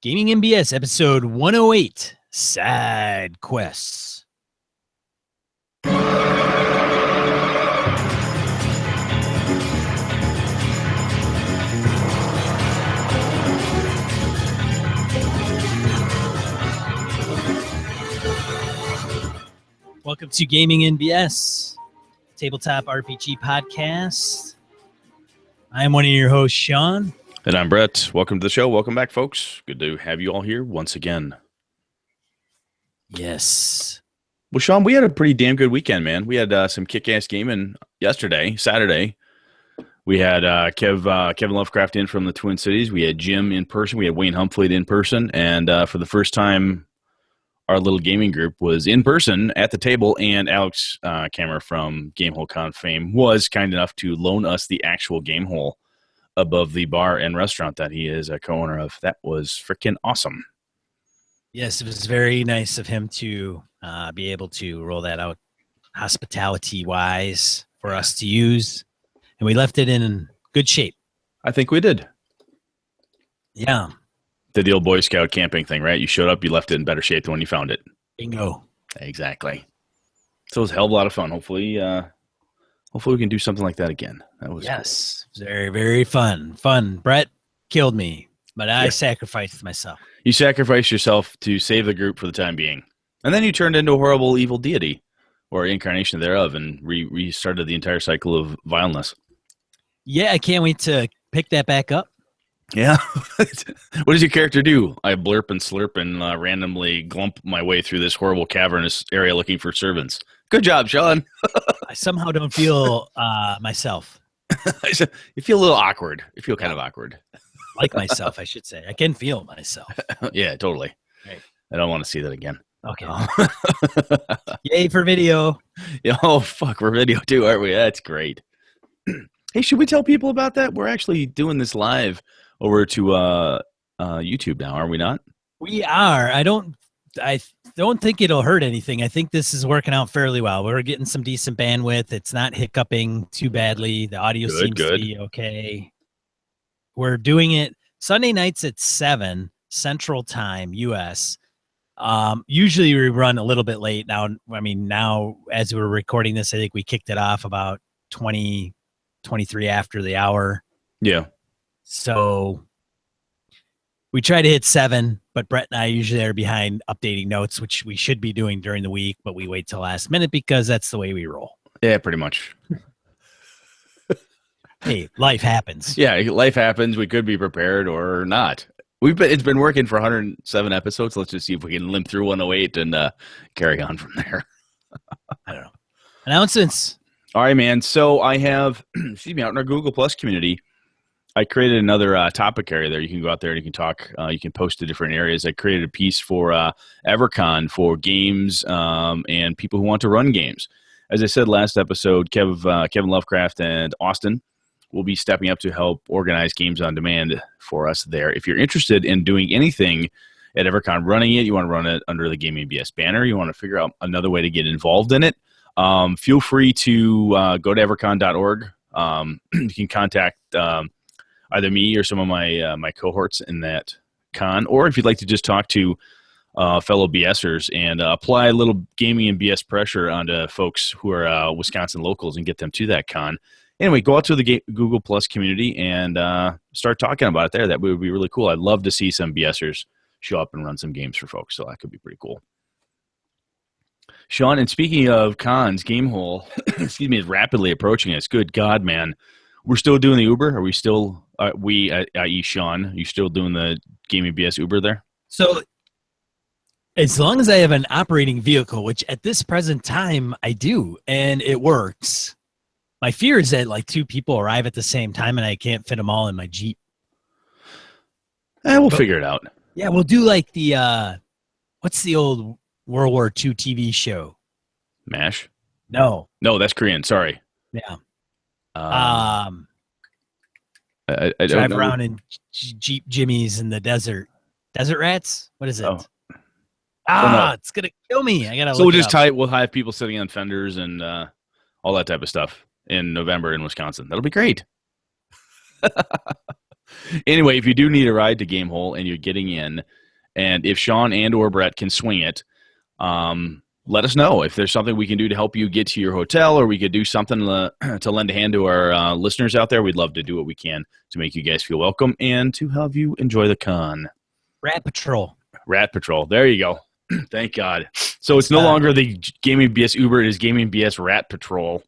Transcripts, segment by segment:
Gaming MBS episode 108, Side Quests. Welcome to Gaming NBS, tabletop RPG podcast. I am one of your hosts, Sean. And I'm Brett. Welcome to the show. Welcome back, folks. Good to have you all here once again. Yes. Well, Sean, we had a pretty damn good weekend, man. We had some kick-ass gaming yesterday, Saturday. We had Kevin Lovecraft in from the Twin Cities. We had Jim in person. We had Wayne Humfleet in person. And for the first time, our little gaming group was in person at the table. And Alex Kammer from Gamehole Con fame was kind enough to loan us the actual Gamehole above the bar and restaurant that he is a co-owner of. That was freaking awesome. Yes, it was very nice of him to be able to roll that out hospitality-wise for us to use. And we left it in good shape. I think we did. Yeah. Did the old Boy Scout camping thing, right? You showed up, you left it in better shape than when you found it. Bingo. Exactly. So it was a hell of a lot of fun. Hopefully we can do something like that again. That was cool. Very, very fun. Brett killed me, but I sacrificed myself. You sacrificed yourself to save the group for the time being. And then you turned into a horrible evil deity or incarnation thereof and restarted the entire cycle of vileness. Yeah, I can't wait to pick that back up. Yeah. What does your character do? I blurp and slurp and randomly glump my way through this horrible cavernous area looking for servants. Good job, Sean. I somehow don't feel myself. You feel a little awkward. You feel kind of awkward. Like myself, I should say. I can feel myself. Yeah, totally. Right. I don't want to see that again. Okay. Yay for video. Oh, fuck. We're video too, aren't we? That's great. Hey, should we tell people about that? We're actually doing this live over to YouTube now, are we not? We are. I don't think it'll hurt anything. I think this is working out fairly well. We're getting some decent bandwidth. It's not hiccuping too badly. The audio seems to be okay. We're doing it Sunday nights at 7 Central Time, U.S. Usually we run a little bit late. Now as we're recording this, I think we kicked it off about 23 after the hour. Yeah. So we try to hit 7, but Brett and I usually are behind updating notes, which we should be doing during the week, but we wait till last minute because that's the way we roll. Yeah, pretty much. Hey, life happens. Yeah, life happens. We could be prepared or not. It's been working for 107 episodes. Let's just see if we can limp through 108 and carry on from there. I don't know. Announcements. All right, man. So I have, out in our Google Plus community, I created another topic area there. You can go out there and you can talk. You can post to different areas. I created a piece for EverCon for games and people who want to run games. As I said last episode, Kevin Lovecraft and Austin will be stepping up to help organize games on demand for us there. If you're interested in doing anything at EverCon, running it, you want to run it under the Gaming BS banner, you want to figure out another way to get involved in it, feel free to go to evercon.org. You can contact either me or some of my cohorts in that con, or if you'd like to just talk to fellow BSers and apply a little gaming and BS pressure onto folks who are Wisconsin locals and get them to that con. Anyway, go out to the Google Plus community and start talking about it there. That would be really cool. I'd love to see some BSers show up and run some games for folks, so that could be pretty cool. Sean, and speaking of cons, Gamehole, is rapidly approaching us. Good God, man. We're still doing the Uber? Are we still, i.e. Sean, you still doing the Gaming BS Uber there? So as long as I have an operating vehicle, which at this present time I do, and it works, my fear is that like 2 people arrive at the same time and I can't fit them all in my Jeep. We'll figure it out. Yeah, we'll do like the, what's the old World War II TV show? MASH? No, that's Korean. Sorry. Yeah. I drive around in Jeep Jimmies in the desert. Desert Rats? What is it? It's gonna kill me. I gotta. So we'll have people sitting on fenders and all that type of stuff in November in Wisconsin. That'll be great. Anyway, if you do need a ride to Gamehole and you're getting in, and if Sean and or Brett can swing it, let us know if there's something we can do to help you get to your hotel, or we could do something to lend a hand to our listeners out there. We'd love to do what we can to make you guys feel welcome and to have you enjoy the con. Rat Patrol. Rat Patrol. There you go. Thank God. So it's no longer the Gaming BS Uber. It is Gaming BS Rat Patrol.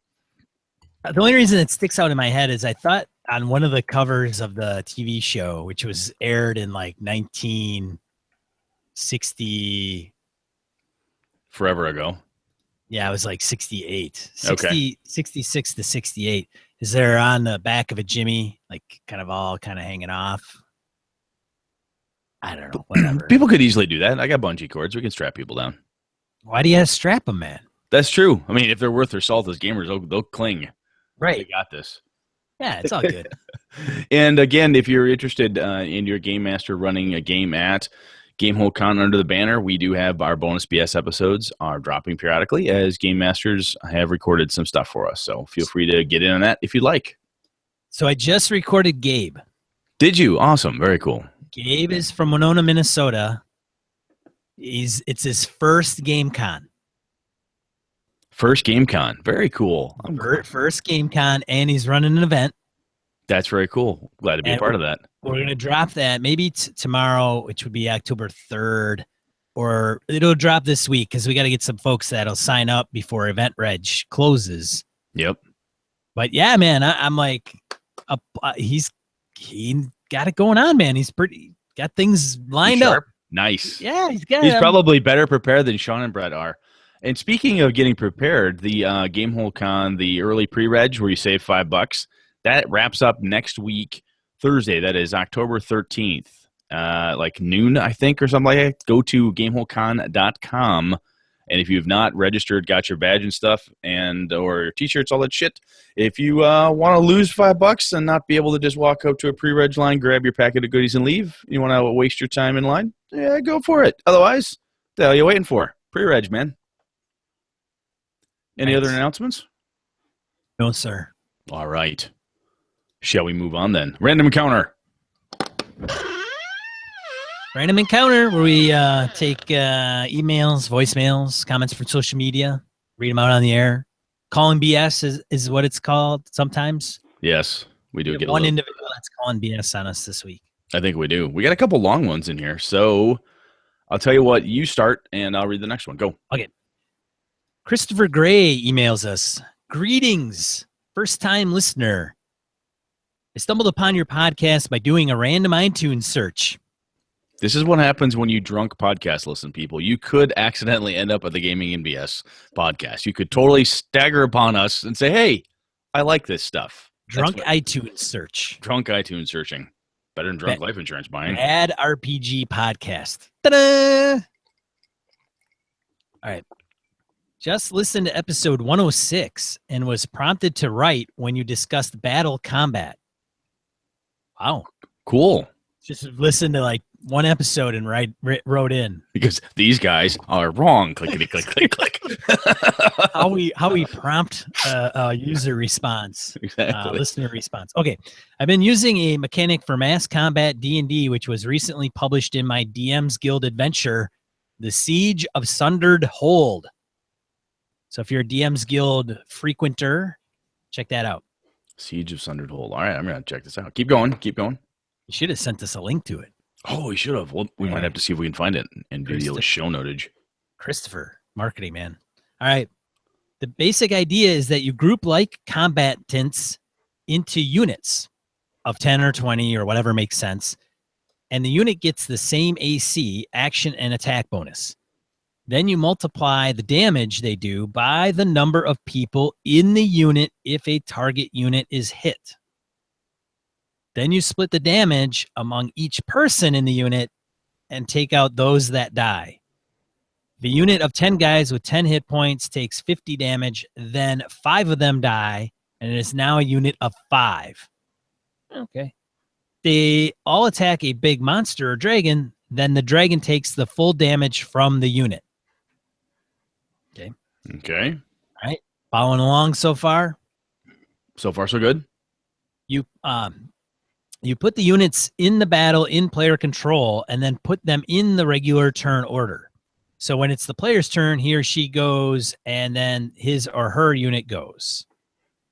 The only reason it sticks out in my head is I thought on one of the covers of the TV show, which was aired in like 1960. Forever ago. Yeah, it was like 68. 66 to 68. Is there on the back of a Jimmy, like kind of hanging off? I don't know. Whatever. People could easily do that. I got bungee cords. We can strap people down. Why do you have to strap them, man? That's true. I mean, if they're worth their salt as gamers, they'll cling. Right. They got this. Yeah, it's all good. And again, if you're interested in your Game Master running a game at Gamehole Con under the banner, we do have our bonus BS episodes are dropping periodically as Game Masters have recorded some stuff for us. So feel free to get in on that if you'd like. So I just recorded Gabe. Did you? Awesome. Very cool. Gabe is from Winona, Minnesota. It's his first Game Con. First Game Con. Very cool. First Game Con, and he's running an event. That's very cool. Glad to be a part of that. We're going to drop that maybe tomorrow, which would be October 3rd, or it'll drop this week because we got to get some folks that'll sign up before Event Reg closes. Yep. But yeah, man, I'm like, he got it going on, man. He's got things lined up. Nice. Yeah, he's probably better prepared than Sean and Brett are. And speaking of getting prepared, the Gamehole Con, the early pre-reg where you save $5, that wraps up next week, Thursday. That is October 13th, like noon, I think, or something like that. Go to GameholeCon.com. And if you've not registered, got your badge and stuff, or T-shirts, all that shit, if you want to lose $5 and not be able to just walk up to a pre-reg line, grab your packet of goodies and leave, you want to waste your time in line, yeah, go for it. Otherwise, the hell are you waiting for? Pre-reg, man. Any other announcements? No, sir. All right. Shall we move on then? Random encounter. Random encounter where we take emails, voicemails, comments from social media, read them out on the air. Calling BS is what it's called sometimes. Yes, we do get one individual that's calling BS on us this week. I think we do. We got a couple long ones in here. So I'll tell you what, you start and I'll read the next one. Go. Okay. Christopher Gray emails us. Greetings, first-time listener. I stumbled upon your podcast by doing a random iTunes search. This is what happens when you drunk podcast listen, people. You could accidentally end up at the Gaming and BS podcast. You could totally stagger upon us and say, hey, I like this stuff. Drunk iTunes search. Drunk iTunes searching. Better than drunk life insurance buying. Add RPG podcast. Ta-da! All right. Just listened to episode 106 and was prompted to write when you discussed battle combat. Wow. Cool. Just listened to like one episode and wrote in. Because these guys are wrong. Clickety click, click, click. how we prompt user response. Exactly. Listener response. Okay. I've been using a mechanic for mass combat D&D, which was recently published in my DM's Guild adventure, The Siege of Sundered Hold. So if you're a DM's Guild frequenter, check that out. Siege of Sundered Hold. All right, I'm going to check this out. Keep going. Keep going. You should have sent us a link to it. Oh, we should have. Well, we might have to see if we can find it and video show notage. Christopher, marketing man. All right. The basic idea is that you group like combatants into units of 10 or 20 or whatever makes sense. And the unit gets the same AC, action, and attack bonus. Then you multiply the damage they do by the number of people in the unit if a target unit is hit. Then you split the damage among each person in the unit and take out those that die. The unit of 10 guys with 10 hit points takes 50 damage, then 5 of them die, and it is now a unit of 5. Okay. They all attack a big monster or dragon, then the dragon takes the full damage from the unit. Okay. All right. Following along so far? So far, so good. You You put the units in the battle in player control and then put them in the regular turn order. So when it's the player's turn, he or she goes and then his or her unit goes.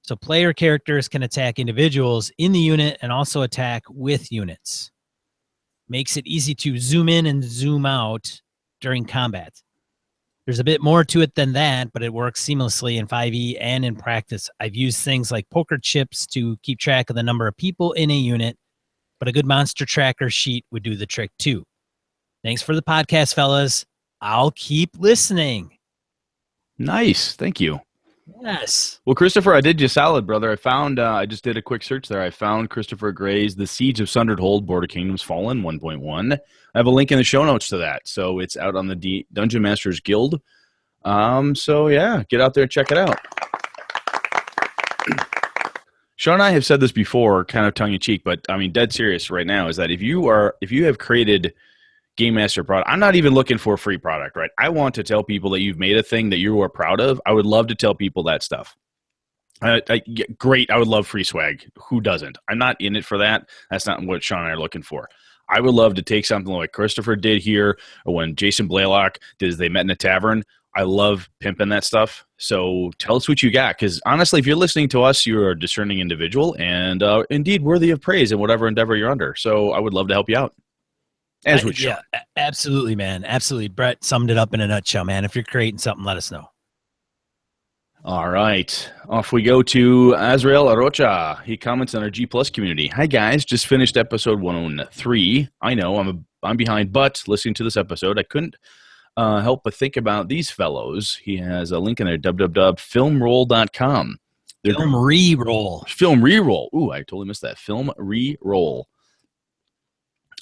So player characters can attack individuals in the unit and also attack with units. Makes it easy to zoom in and zoom out during combat. There's a bit more to it than that, but it works seamlessly in 5e and in practice. I've used things like poker chips to keep track of the number of people in a unit, but a good monster tracker sheet would do the trick too. Thanks for the podcast, fellas. I'll keep listening. Nice. Thank you. Yes. Well, Christopher, I did you solid, brother. I found, I just did a quick search there. I found Christopher Gray's The Siege of Sundered Hold, Border Kingdoms Fallen 1.1. I have a link in the show notes to that. So it's out on the Dungeon Masters Guild. So yeah, get out there and check it out. Sean and I have said this before, kind of tongue in cheek, but I mean, dead serious right now, is that if you have created Game Master product, I'm not even looking for a free product, right? I want to tell people that you've made a thing that you are proud of. I would love to tell people that stuff. Great. I would love free swag. Who doesn't? I'm not in it for that. That's not what Sean and I are looking for. I would love to take something like Christopher did here, or when Jason Blaylock did They Met in a Tavern. I love pimping that stuff. So tell us what you got, because honestly, if you're listening to us, you're a discerning individual and indeed worthy of praise in whatever endeavor you're under. So I would love to help you out. Yeah, absolutely, man. Absolutely. Brett summed it up in a nutshell, man. If you're creating something, let us know. All right. Off we go to Azrael Arocha. He comments on our G Plus community. Hi, guys. Just finished episode 103. I know I'm behind, but listening to this episode, I couldn't help but think about these fellows. He has a link in there, www.filmroll.com. Film Reroll. Film Reroll. Ooh, I totally missed that. Film Reroll.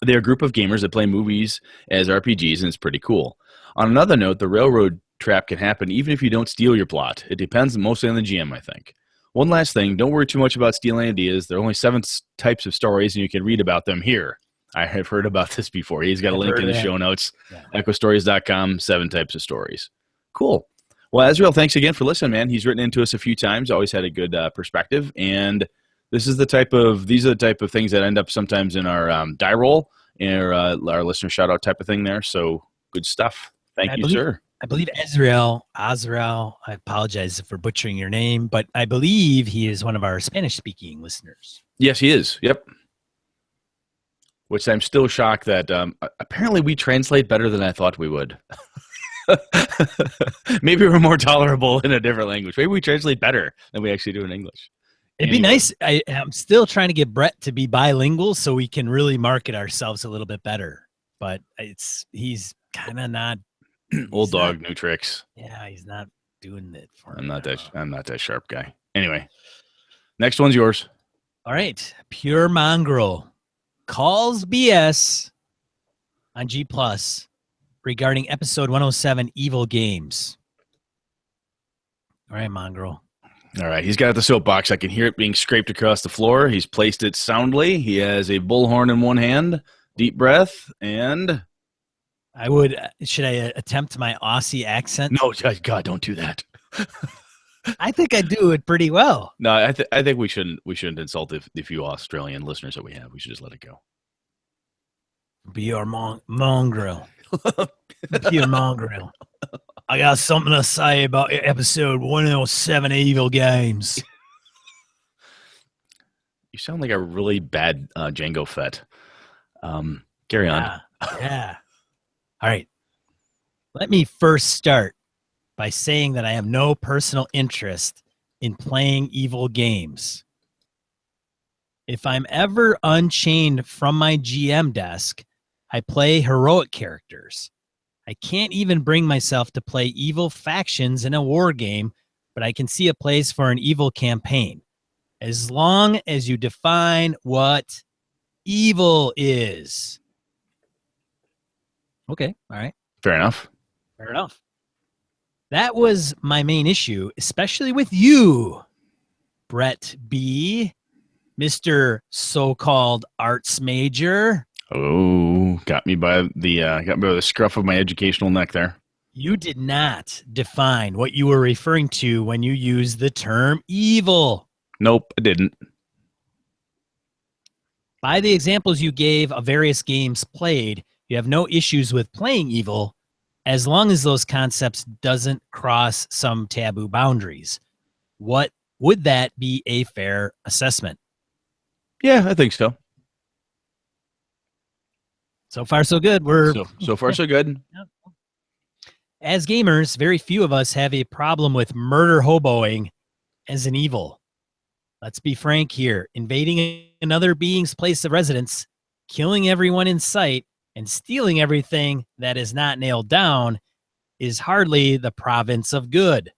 They're a group of gamers that play movies as RPGs, and it's pretty cool. On another note, the railroad trap can happen even if you don't steal your plot. It depends mostly on the GM, I think. One last thing, don't worry too much about stealing ideas. There are only 7 types of stories, and you can read about them here. I have heard about this before. He's got a link in the show notes. Yeah. EchoStories.com, 7 types of stories. Cool. Well, Azrael, thanks again for listening, man. He's written into us a few times, always had a good perspective, and these are the type of things that end up sometimes in our die roll and our listener shout out type of thing there. So good stuff. Thank you, sir. I believe Azrael, I apologize for butchering your name, but I believe he is one of our Spanish speaking listeners. Yes, he is. Yep. Which I'm still shocked that apparently we translate better than I thought we would. Maybe we're more tolerable in a different language. Maybe we translate better than we actually do in English. It'd be nice. I'm still trying to get Brett to be bilingual so we can really market ourselves a little bit better. But he's kind of not. Old dog, new tricks. Yeah, he's not doing it for me. I'm not that sharp guy. Anyway, next one's yours. All right. Pure Mongrel calls BS on G Plus regarding episode 107 Evil Games. All right, Mongrel. All right, he's got the soapbox. I can hear it being scraped across the floor. He's placed it soundly. He has a bullhorn in one hand, deep breath, and... Should I attempt my Aussie accent? No, God, don't do that. I think I do it pretty well. No, I think we shouldn't insult the few Australian listeners that we have. We should just let it go. Pure mongrel. Pure mongrel. I got something to say about episode 107 Evil Games. You sound like a really bad Django Fett. Carry on. Yeah. All right. Let me first start by saying that I have no personal interest in playing evil games. If I'm ever unchained from my GM desk, I play heroic characters. I can't even bring myself to play evil factions in a war game, but I can see a place for an evil campaign. As long as you define what evil is. Okay, all right. Fair enough. That was my main issue, especially with you, Brett B., Mr. So-called arts major. Oh, got me by the scruff of my educational neck there. You did not define what you were referring to when you used the term evil. Nope, I didn't. By the examples you gave of various games played, you have no issues with playing evil as long as those concepts doesn't cross some taboo boundaries. What would that be a fair assessment? Yeah, I think so. So far, so good. So far, so good. As gamers, very few of us have a problem with murder hoboing as an evil. Let's be frank here. Invading another being's place of residence, killing everyone in sight, and stealing everything that is not nailed down is hardly the province of good.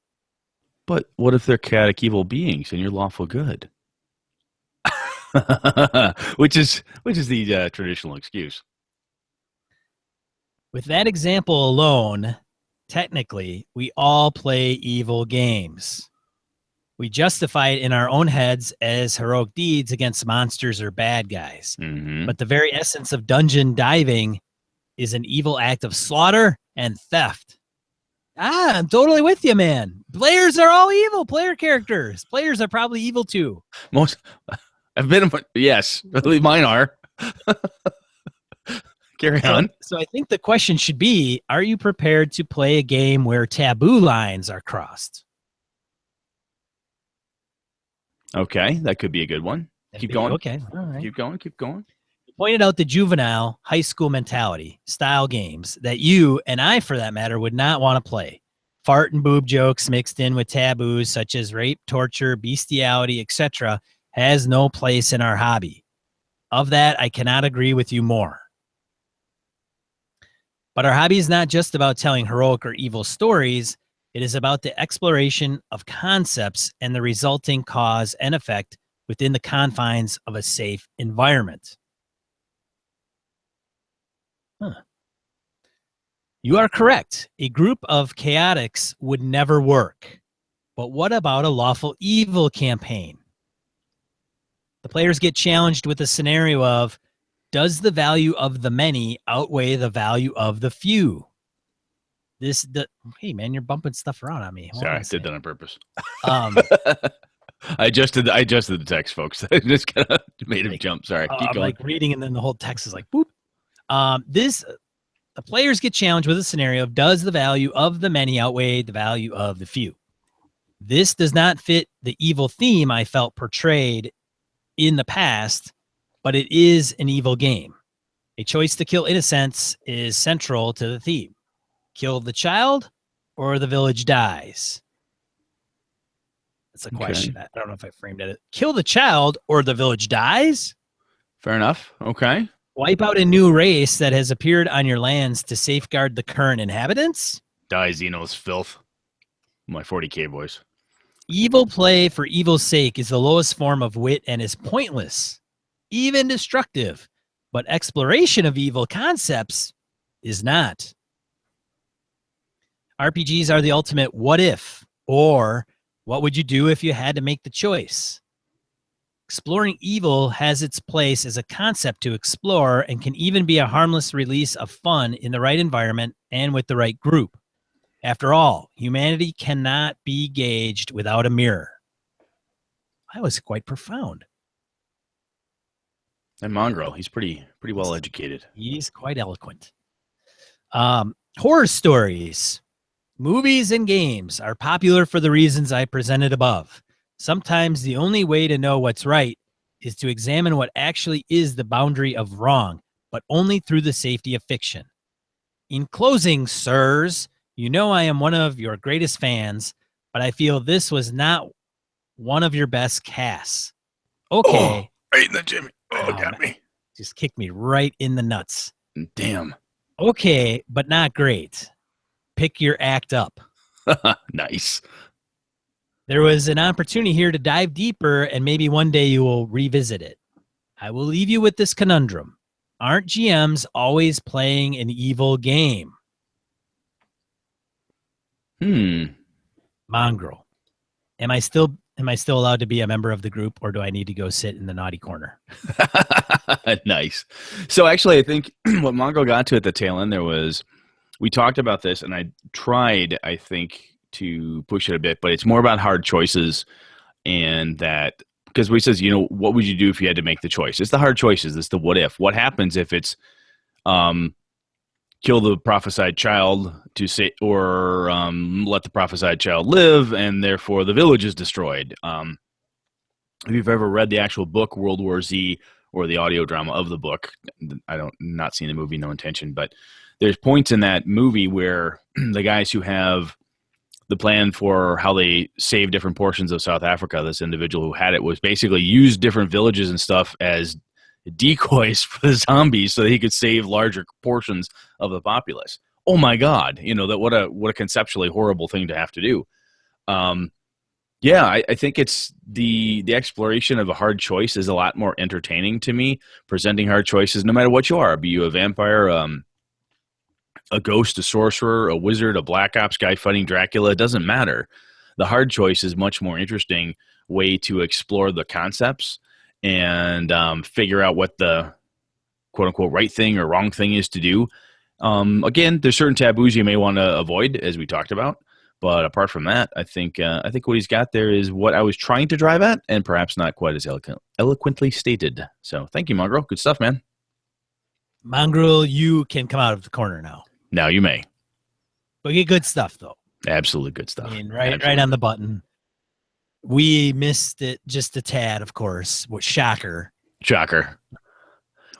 But what if they're chaotic evil beings and you're lawful good? which is the traditional excuse. With that example alone, technically, we all play evil games. We justify it in our own heads as heroic deeds against monsters or bad guys. Mm-hmm. But the very essence of dungeon diving is an evil act of slaughter and theft. I'm totally with you, man. Players are all evil. Player characters. Players are probably evil too. Most I've been, yes, I believe mine are. Carry on. So I think the question should be, are you prepared to play a game where taboo lines are crossed? Okay, that could be a good one. Keep going. Okay, all right. Keep going. You pointed out the juvenile high school mentality style games that you and I, for that matter, would not want to play. Fart and boob jokes mixed in with taboos such as rape, torture, bestiality, etc. has no place in our hobby. Of that, I cannot agree with you more. But our hobby is not just about telling heroic or evil stories. It is about the exploration of concepts and the resulting cause and effect within the confines of a safe environment. You are correct. A group of chaotics would never work. But what about a lawful evil campaign? The players get challenged with a scenario of, does the value of the many outweigh the value of the few? Hey man, you're bumping stuff around on me. Sorry, I did that on purpose. I adjusted the text, folks. I just kind of made him jump. Sorry, keep going. Like reading, and then the whole text is like boop. The players get challenged with a scenario of, does the value of the many outweigh the value of the few? This does not fit the evil theme I felt portrayed in the past, but it is an evil game. A choice to kill innocents is central to the theme. Kill the child or the village dies? That's a question. I don't know if I framed it. Kill the child or the village dies? Fair enough. Okay. Wipe out a new race that has appeared on your lands to safeguard the current inhabitants? Die, Xenos filth. My 40K boys. Evil play for evil's sake is the lowest form of wit and is pointless, even destructive. But exploration of evil concepts is not. RPGs are the ultimate what if, or what would you do if you had to make the choice? Exploring evil has its place as a concept to explore and can even be a harmless release of fun in the right environment and with the right group. After all, humanity cannot be gauged without a mirror. That was quite profound. And Mongrel, he's pretty well educated. He's quite eloquent. Horror stories, movies, and games are popular for the reasons I presented above. Sometimes the only way to know what's right is to examine what actually is the boundary of wrong, but only through the safety of fiction. In closing, sirs, you know I am one of your greatest fans, but I feel this was not one of your best casts. Okay. Oh, right in the Jimmy. Oh, got me. Just kicked me right in the nuts. Damn. Okay, but not great. Pick your act up. Nice. There was an opportunity here to dive deeper, and maybe one day you will revisit it. I will leave you with this conundrum. Aren't GMs always playing an evil game? Mongrel. Am I still allowed to be a member of the group, or do I need to go sit in the naughty corner? Nice. So actually, I think what Mongrel got to at the tail end there was, we talked about this, and I tried, I think, to push it a bit, but it's more about hard choices and that because he says, what would you do if you had to make the choice? It's the hard choices. It's the what if. What happens if it's kill the prophesied child to say, or let the prophesied child live, and therefore the village is destroyed. If you've ever read the actual book World War Z, or the audio drama of the book, not seen the movie, no intention, but there's points in that movie where the guys who have the plan for how they save different portions of South Africa, this individual who had it was basically use different villages and stuff as decoys for the zombies so that he could save larger portions of the populace. Oh my God. That what a conceptually horrible thing to have to do. I think it's the exploration of a hard choice is a lot more entertaining to me. Presenting hard choices, no matter what you are, be you a vampire, a ghost, a sorcerer, a wizard, a black ops guy fighting Dracula, it doesn't matter. The hard choice is much more interesting way to explore the concepts and figure out what the quote-unquote right thing or wrong thing is to do. Again, there's certain taboos you may want to avoid, as we talked about. But apart from that, I think what he's got there is what I was trying to drive at, and perhaps not quite as eloquently stated. So thank you, Mongrel. Good stuff, man. Mongrel, you can come out of the corner now. Now you may. But get good stuff, though. Absolutely good stuff. Right on the button. We missed it just a tad, of course. What shocker.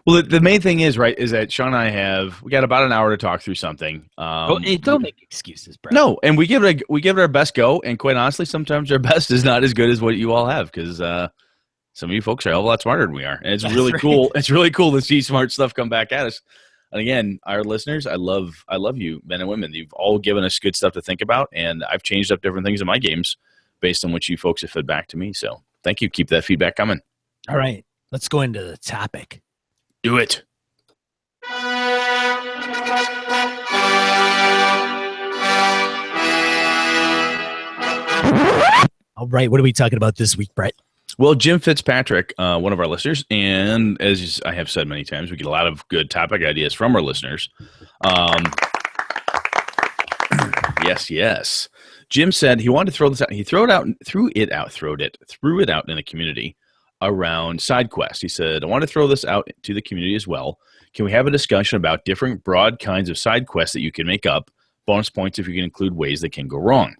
Well, the main thing is that Sean and I we got about an hour to talk through something. Don't make excuses, Brett. No, and we give it our best go, and quite honestly, sometimes our best is not as good as what you all have, because some of you folks are a hell of a lot smarter than we are, and it's really cool. It's really cool to see smart stuff come back at us. And again, our listeners, I love you, men and women. You've all given us good stuff to think about, and I've changed up different things in my games based on what you folks have fed back to me. So thank you. Keep that feedback coming. All right, let's go into the topic. Do it. All right, what are we talking about this week, Brett? Well, Jim Fitzpatrick, one of our listeners, and as I have said many times, we get a lot of good topic ideas from our listeners. Yes. Jim said he wanted to throw this out. He threw it out in the community around side quests. He said, I want to throw this out to the community as well. Can we have a discussion about different broad kinds of side quests that you can make up? Bonus points if you can include ways that can go wrong.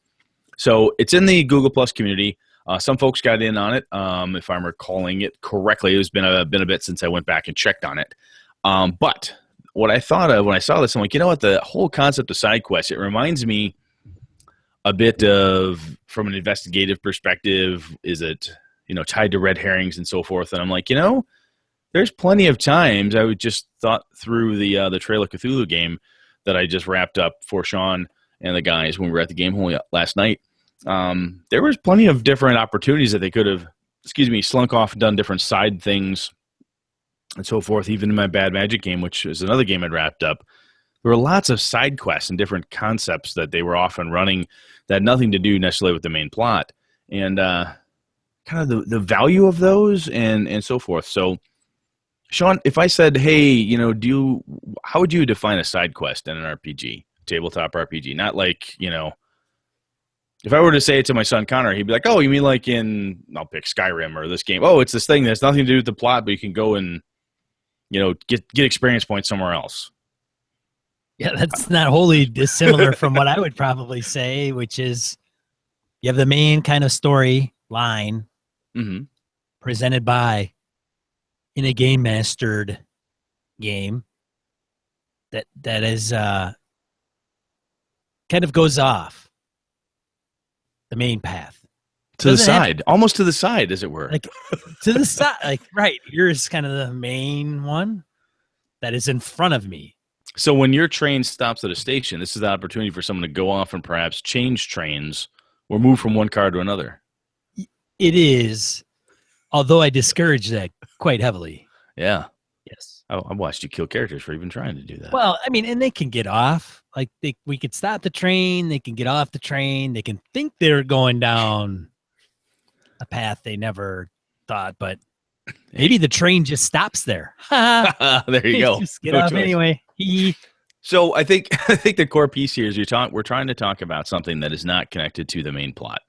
So it's in the Google Plus community. Some folks got in on it. If I'm recalling it correctly, it's been a bit since I went back and checked on it. But what I thought of when I saw this, I'm like, the whole concept of side quests, it reminds me a bit of, from an investigative perspective, is it, tied to red herrings and so forth. And I'm like, there's plenty of times I would just thought through the Trail of Cthulhu game that I just wrapped up for Sean and the guys when we were at the game hole last night. There was plenty of different opportunities that they could have, slunk off and done different side things and so forth. Even in my Bad Magic game, which is another game I'd wrapped up, there were lots of side quests and different concepts that they were often running that had nothing to do necessarily with the main plot. And kind of the value of those and so forth. So, Sean, if I said, hey, how would you define a side quest in an RPG, tabletop RPG? Not like, if I were to say it to my son Connor, he'd be like, oh, you mean like I'll pick Skyrim or this game. Oh, it's this thing that's nothing to do with the plot, but you can go and, get experience points somewhere else. Yeah, that's not wholly dissimilar from what I would probably say, which is you have the main kind of story line presented by in a game mastered game that is kind of goes off the main path to the side, almost to the side, as it were, like to the side, like right. Here's kind of the main one that is in front of me. So when your train stops at a station, this is the opportunity for someone to go off and perhaps change trains or move from one car to another. It is, although I discourage that quite heavily. Yeah. Yes. I watched you kill characters for even trying to do that. Well, I mean, and they can get off. Like we could stop the train. They can get off the train. They can think they're going down a path they never thought, but maybe the train just stops there. There you go. Just get off anyway. So I think the core piece here is we're trying to talk about something that is not connected to the main plot.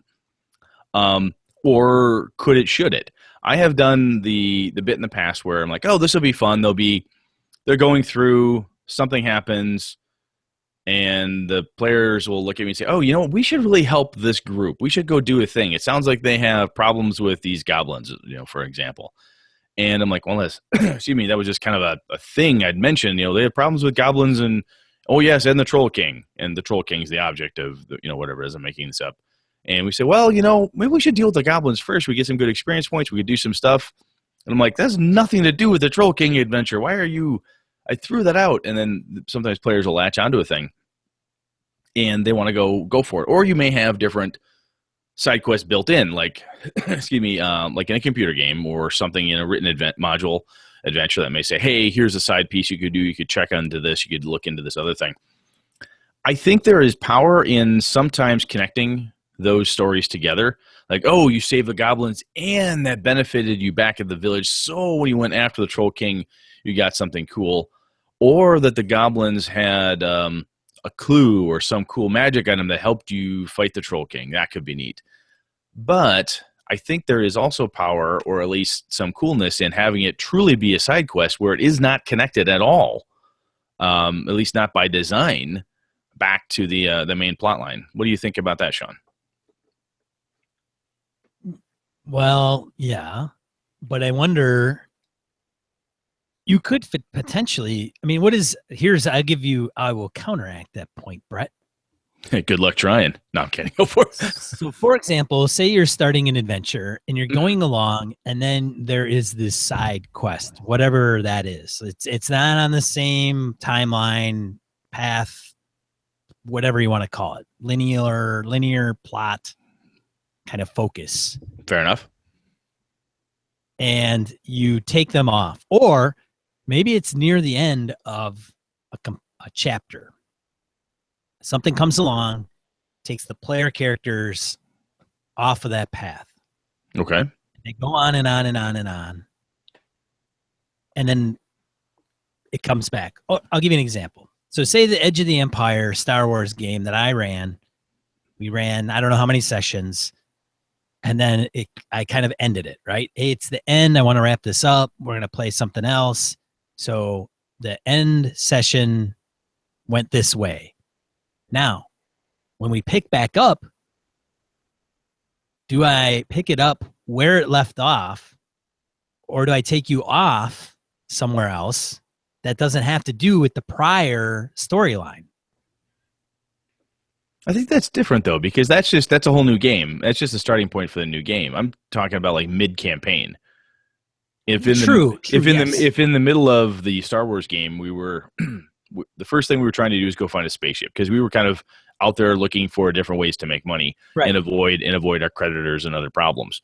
Or should it? I have done the bit in the past where I'm like, oh, this will be fun. They're going through, something happens, and the players will look at me and say, oh, you know, we should really help this group. We should go do a thing. It sounds like they have problems with these goblins, you know, for example. And I'm like, well, that's, excuse me, that was just kind of a thing I'd mentioned. You know, they have problems with goblins and, oh, yes, and the Troll King. And the Troll King's the object of, you know, whatever it is, I'm making this up. And we said, well, you know, maybe we should deal with the goblins first. We get some good experience points. We could do some stuff. And I'm like, that has nothing to do with the Troll King adventure. Why are you... I threw that out, and then sometimes players will latch onto a thing, and they want to go for it. Or you may have different side quests built in, like, excuse me, like in a computer game or something in a written module adventure that may say, hey, here's a side piece you could do. You could check onto this. You could look into this other thing. I think there is power in sometimes connecting those stories together. Like, oh, you saved the goblins, and that benefited you back at the village. So when you went after the Troll King, you got something cool. Or that the goblins had a clue or some cool magic item that helped you fight the Troll King. That could be neat. But I think there is also power, or at least some coolness, in having it truly be a side quest where it is not connected at all, at least not by design, back to the main plot line. What do you think about that, Sean? Well, yeah, but I wonder... You could potentially, I mean, I will counteract that point, Brett. Hey, good luck trying. No, I'm kidding. Go for it. So, for example, say you're starting an adventure and you're going along, and then there is this side quest, whatever that is. It's not on the same timeline, path, whatever you want to call it, linear plot kind of focus. Fair enough. And you take them off, or maybe it's near the end of a chapter. Something comes along, takes the player characters off of that path. Okay. They go on and on and on and on. And then it comes back. Oh, I'll give you an example. So say the Edge of the Empire Star Wars game that I ran. We ran, I don't know how many sessions. And then I kind of ended it, right? Hey, it's the end. I want to wrap this up. We're going to play something else. So the end session went this way. Now, when we pick back up, do I pick it up where it left off, or do I take you off somewhere else that doesn't have to do with the prior storyline? I think that's different though, because that's a whole new game. That's just a starting point for the new game. I'm talking about like mid-campaign. If in the middle of the Star Wars game, we were the first thing we were trying to do is go find a spaceship, because we were kind of out there looking for different ways to make money, right, and avoid our creditors and other problems.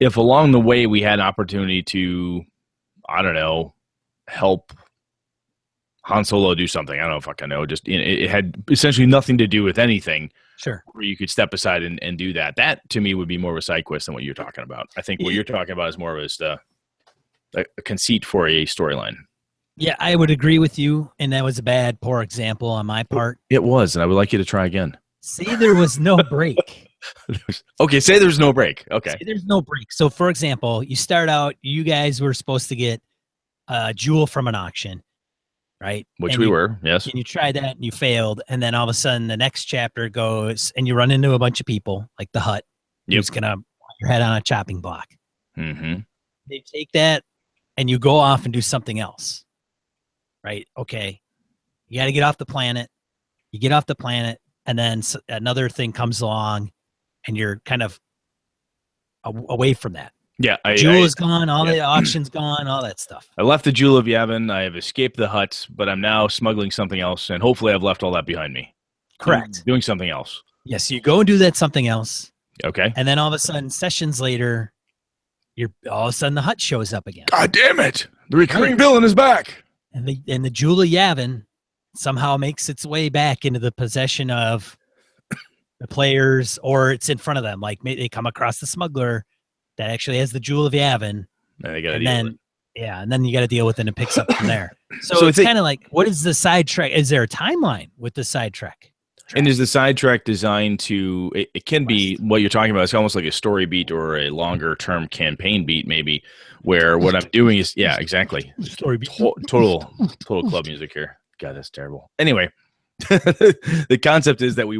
If along the way we had an opportunity to, I don't know, help Han Solo do something, I don't know if I can know, just it had essentially nothing to do with anything. Sure. Where you could step aside and do that. That to me would be more of a side quest than what you're talking about. I think what you're talking about is more of a conceit for a storyline. Yeah, I would agree with you, and that was a poor example on my part. It was, and I would like you to try again. Say there was no break. Okay, say there's no break. Okay. Say there's no break. So, for example, you start out, you guys were supposed to get a jewel from an auction, right? Which we were, yes. And you tried that, and you failed, and then all of a sudden, the next chapter goes, and you run into a bunch of people, like the Hut, who's going to put your head on a chopping block. Mm-hmm. They take that, and you go off and do something else. Right. Okay. You got to get off the planet. You get off the planet, and then another thing comes along, and you're kind of away from that. Yeah. Jewel is gone. All the auction's gone. All that stuff. I left the Jewel of Yavin. I have escaped the Hut, but I'm now smuggling something else, and hopefully I've left all that behind me. Correct. I'm doing something else. Yes. You go and do that something else. Okay. And then all of a sudden, sessions later, all of a sudden the Hut shows up again. God damn it! The recurring villain is back. And the Jewel of Yavin somehow makes its way back into the possession of the players, or it's in front of them. Like they come across the smuggler that actually has the Jewel of Yavin. And then you got to deal with it, and it picks up from there. So it's kind of like, what is the sidetrack? Is there a timeline with the sidetrack? And is the sidetrack designed to? It can be what you're talking about. It's almost like a story beat or a longer term campaign beat, maybe. Where what I'm doing is, yeah, exactly. Story beat. Total club music here. God, that's terrible. Anyway, the concept is that we're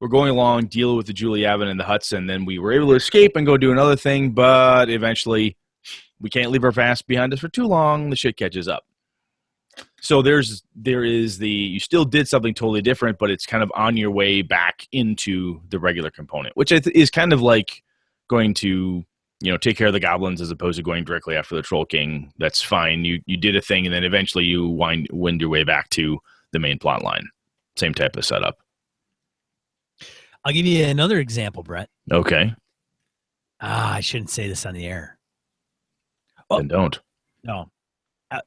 going along, dealing with the Julie Yavin and the Huts, and then we were able to escape and go do another thing, but eventually we can't leave our past behind us for too long. The shit catches up. So there is you still did something totally different, but it's kind of on your way back into the regular component, which is kind of like going to, take care of the goblins as opposed to going directly after the Troll King. That's fine. You did a thing, and then eventually you wind your way back to the main plot line. Same type of setup. I'll give you another example, Brett. Okay. I shouldn't say this on the air. Then don't. No.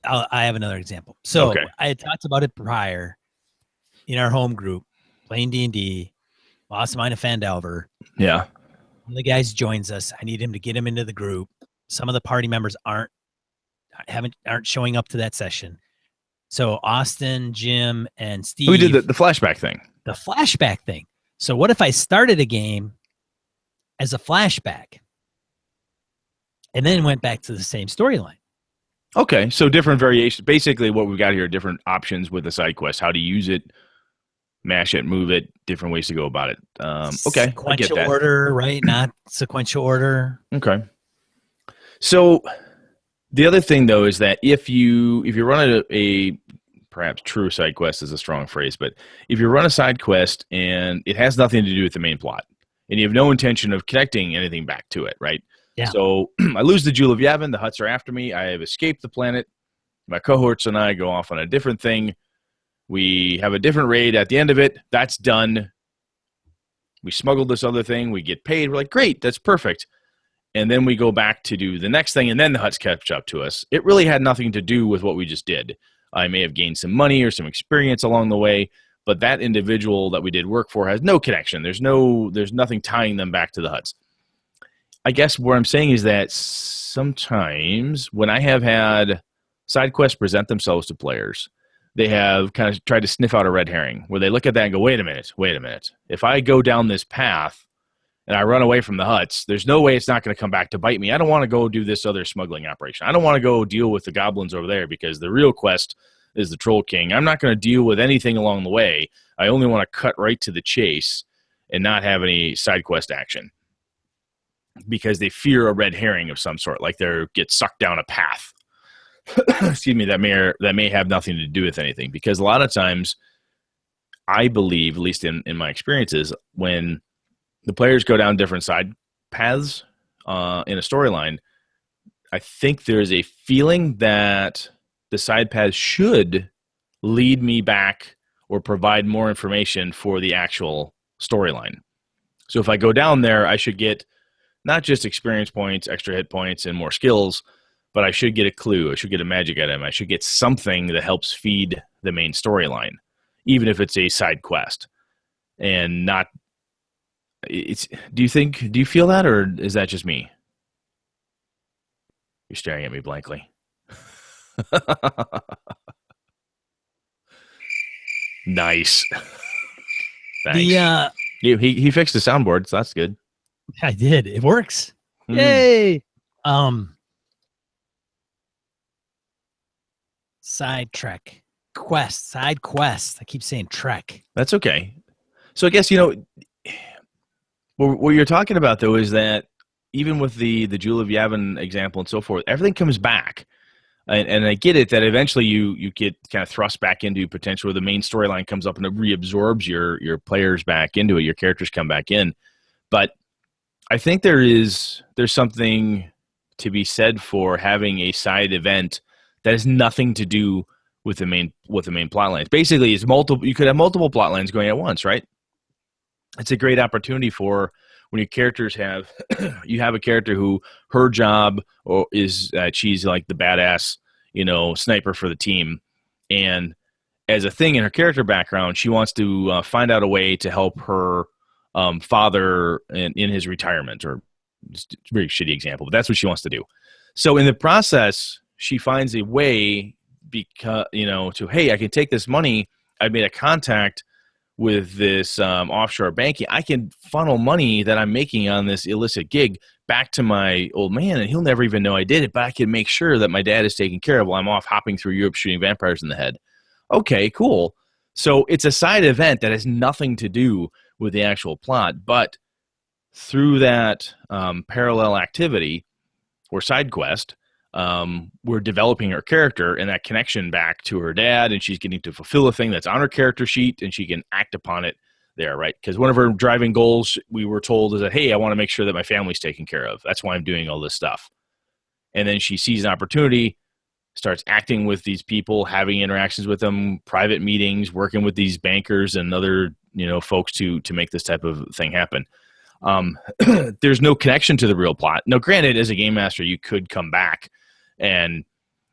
I have another example. So okay. I had talked about it prior in our home group, playing D&D, boss of mine, a Fandalver. Yeah. One of the guys joins us. I need him to get him into the group. Some of the party members aren't showing up to that session. So Austin, Jim, and Steve. We did the flashback thing. The flashback thing. So what if I started a game as a flashback and then went back to the same storyline? Okay, so different variations. Basically, what we've got here are different options with the side quest. How to use it, mash it, move it, different ways to go about it. Okay, sequential order, right? Not sequential order. Okay. So the other thing, though, is that if you run a perhaps true side quest is a strong phrase, but if you run a side quest and it has nothing to do with the main plot, and you have no intention of connecting anything back to it, right? Yeah. So I lose the Jewel of Yavin. The Huts are after me. I have escaped the planet. My cohorts and I go off on a different thing. We have a different raid at the end of it. That's done. We smuggled this other thing. We get paid. We're like, great, that's perfect. And then we go back to do the next thing, and then the Huts catch up to us. It really had nothing to do with what we just did. I may have gained some money or some experience along the way, but that individual that we did work for has no connection. There's nothing tying them back to the Huts. I guess what I'm saying is that sometimes when I have had side quests present themselves to players, they have kind of tried to sniff out a red herring where they look at that and go, wait a minute. If I go down this path and I run away from the Huts, there's no way it's not going to come back to bite me. I don't want to go do this other smuggling operation. I don't want to go deal with the goblins over there because the real quest is the Troll King. I'm not going to deal with anything along the way. I only want to cut right to the chase and not have any side quest action, because they fear a red herring of some sort, like they get sucked down a path. Excuse me, that may have nothing to do with anything. Because a lot of times, I believe, at least in my experiences, when the players go down different side paths in a storyline, I think there's a feeling that the side paths should lead me back or provide more information for the actual storyline. So if I go down there, I should get not just experience points, extra hit points, and more skills, but I should get a clue. I should get a magic item. I should get something that helps feed the main storyline, even if it's a side quest. And not, do you feel that, or is that just me? You're staring at me blankly. Nice. Thanks. He fixed the soundboard, so that's good. I did. It works. Mm. Yay. Side quest. I keep saying trek. That's okay. So I guess, what you're talking about, though, is that even with the Jewel of Yavin example and so forth, everything comes back. And I get it that eventually you get kind of thrust back into potential where the main storyline comes up and it reabsorbs your players back into it. Your characters come back in. But I think there's something to be said for having a side event that has nothing to do with the main plot lines. Basically, it's multiple. You could have multiple plot lines going at once, right? It's a great opportunity for when your characters have you have a character who her job is she's like the badass sniper for the team, and as a thing in her character background, she wants to find out a way to help her father in his retirement, or it's a very shitty example, but that's what she wants to do. So in the process, she finds a way hey, I can take this money. I've made a contact with this offshore banking, I can funnel money that I'm making on this illicit gig back to my old man, and he'll never even know I did it, but I can make sure that my dad is taken care of while I'm off hopping through Europe shooting vampires in the head. Okay, cool. So it's a side event that has nothing to do with the actual plot, but through that parallel activity or side quest, we're developing her character and that connection back to her dad, and she's getting to fulfill a thing that's on her character sheet, and she can act upon it there, right? Because one of her driving goals, we were told, is that, hey, I want to make sure that my family's taken care of. That's why I'm doing all this stuff. And then she sees an opportunity, starts acting with these people, having interactions with them, private meetings, working with these bankers and other, folks to make this type of thing happen. There's no connection to the real plot. Now, granted, as a game master, you could come back, and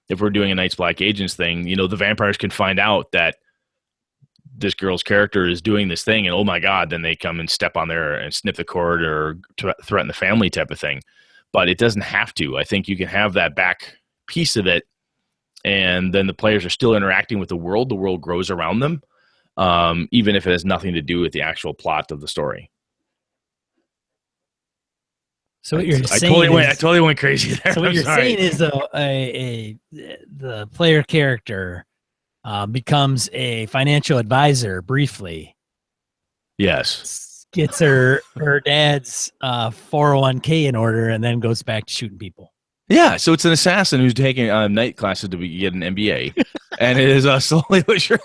if we're doing a Knights Black Agents thing, the vampires can find out that this girl's character is doing this thing, and oh my God, then they come and step on there and snip the cord or threaten the family type of thing. But it doesn't have to. I think you can have that back piece of it, and then the players are still interacting with the world. The world grows around them, even if it has nothing to do with the actual plot of the story. So what you're saying I totally went crazy there. So what you're saying is the player character becomes a financial advisor briefly. Yes. Gets her dad's 401k in order, and then goes back to shooting people. Yeah, so it's an assassin who's taking night classes to get an MBA, and it is slowly but sure.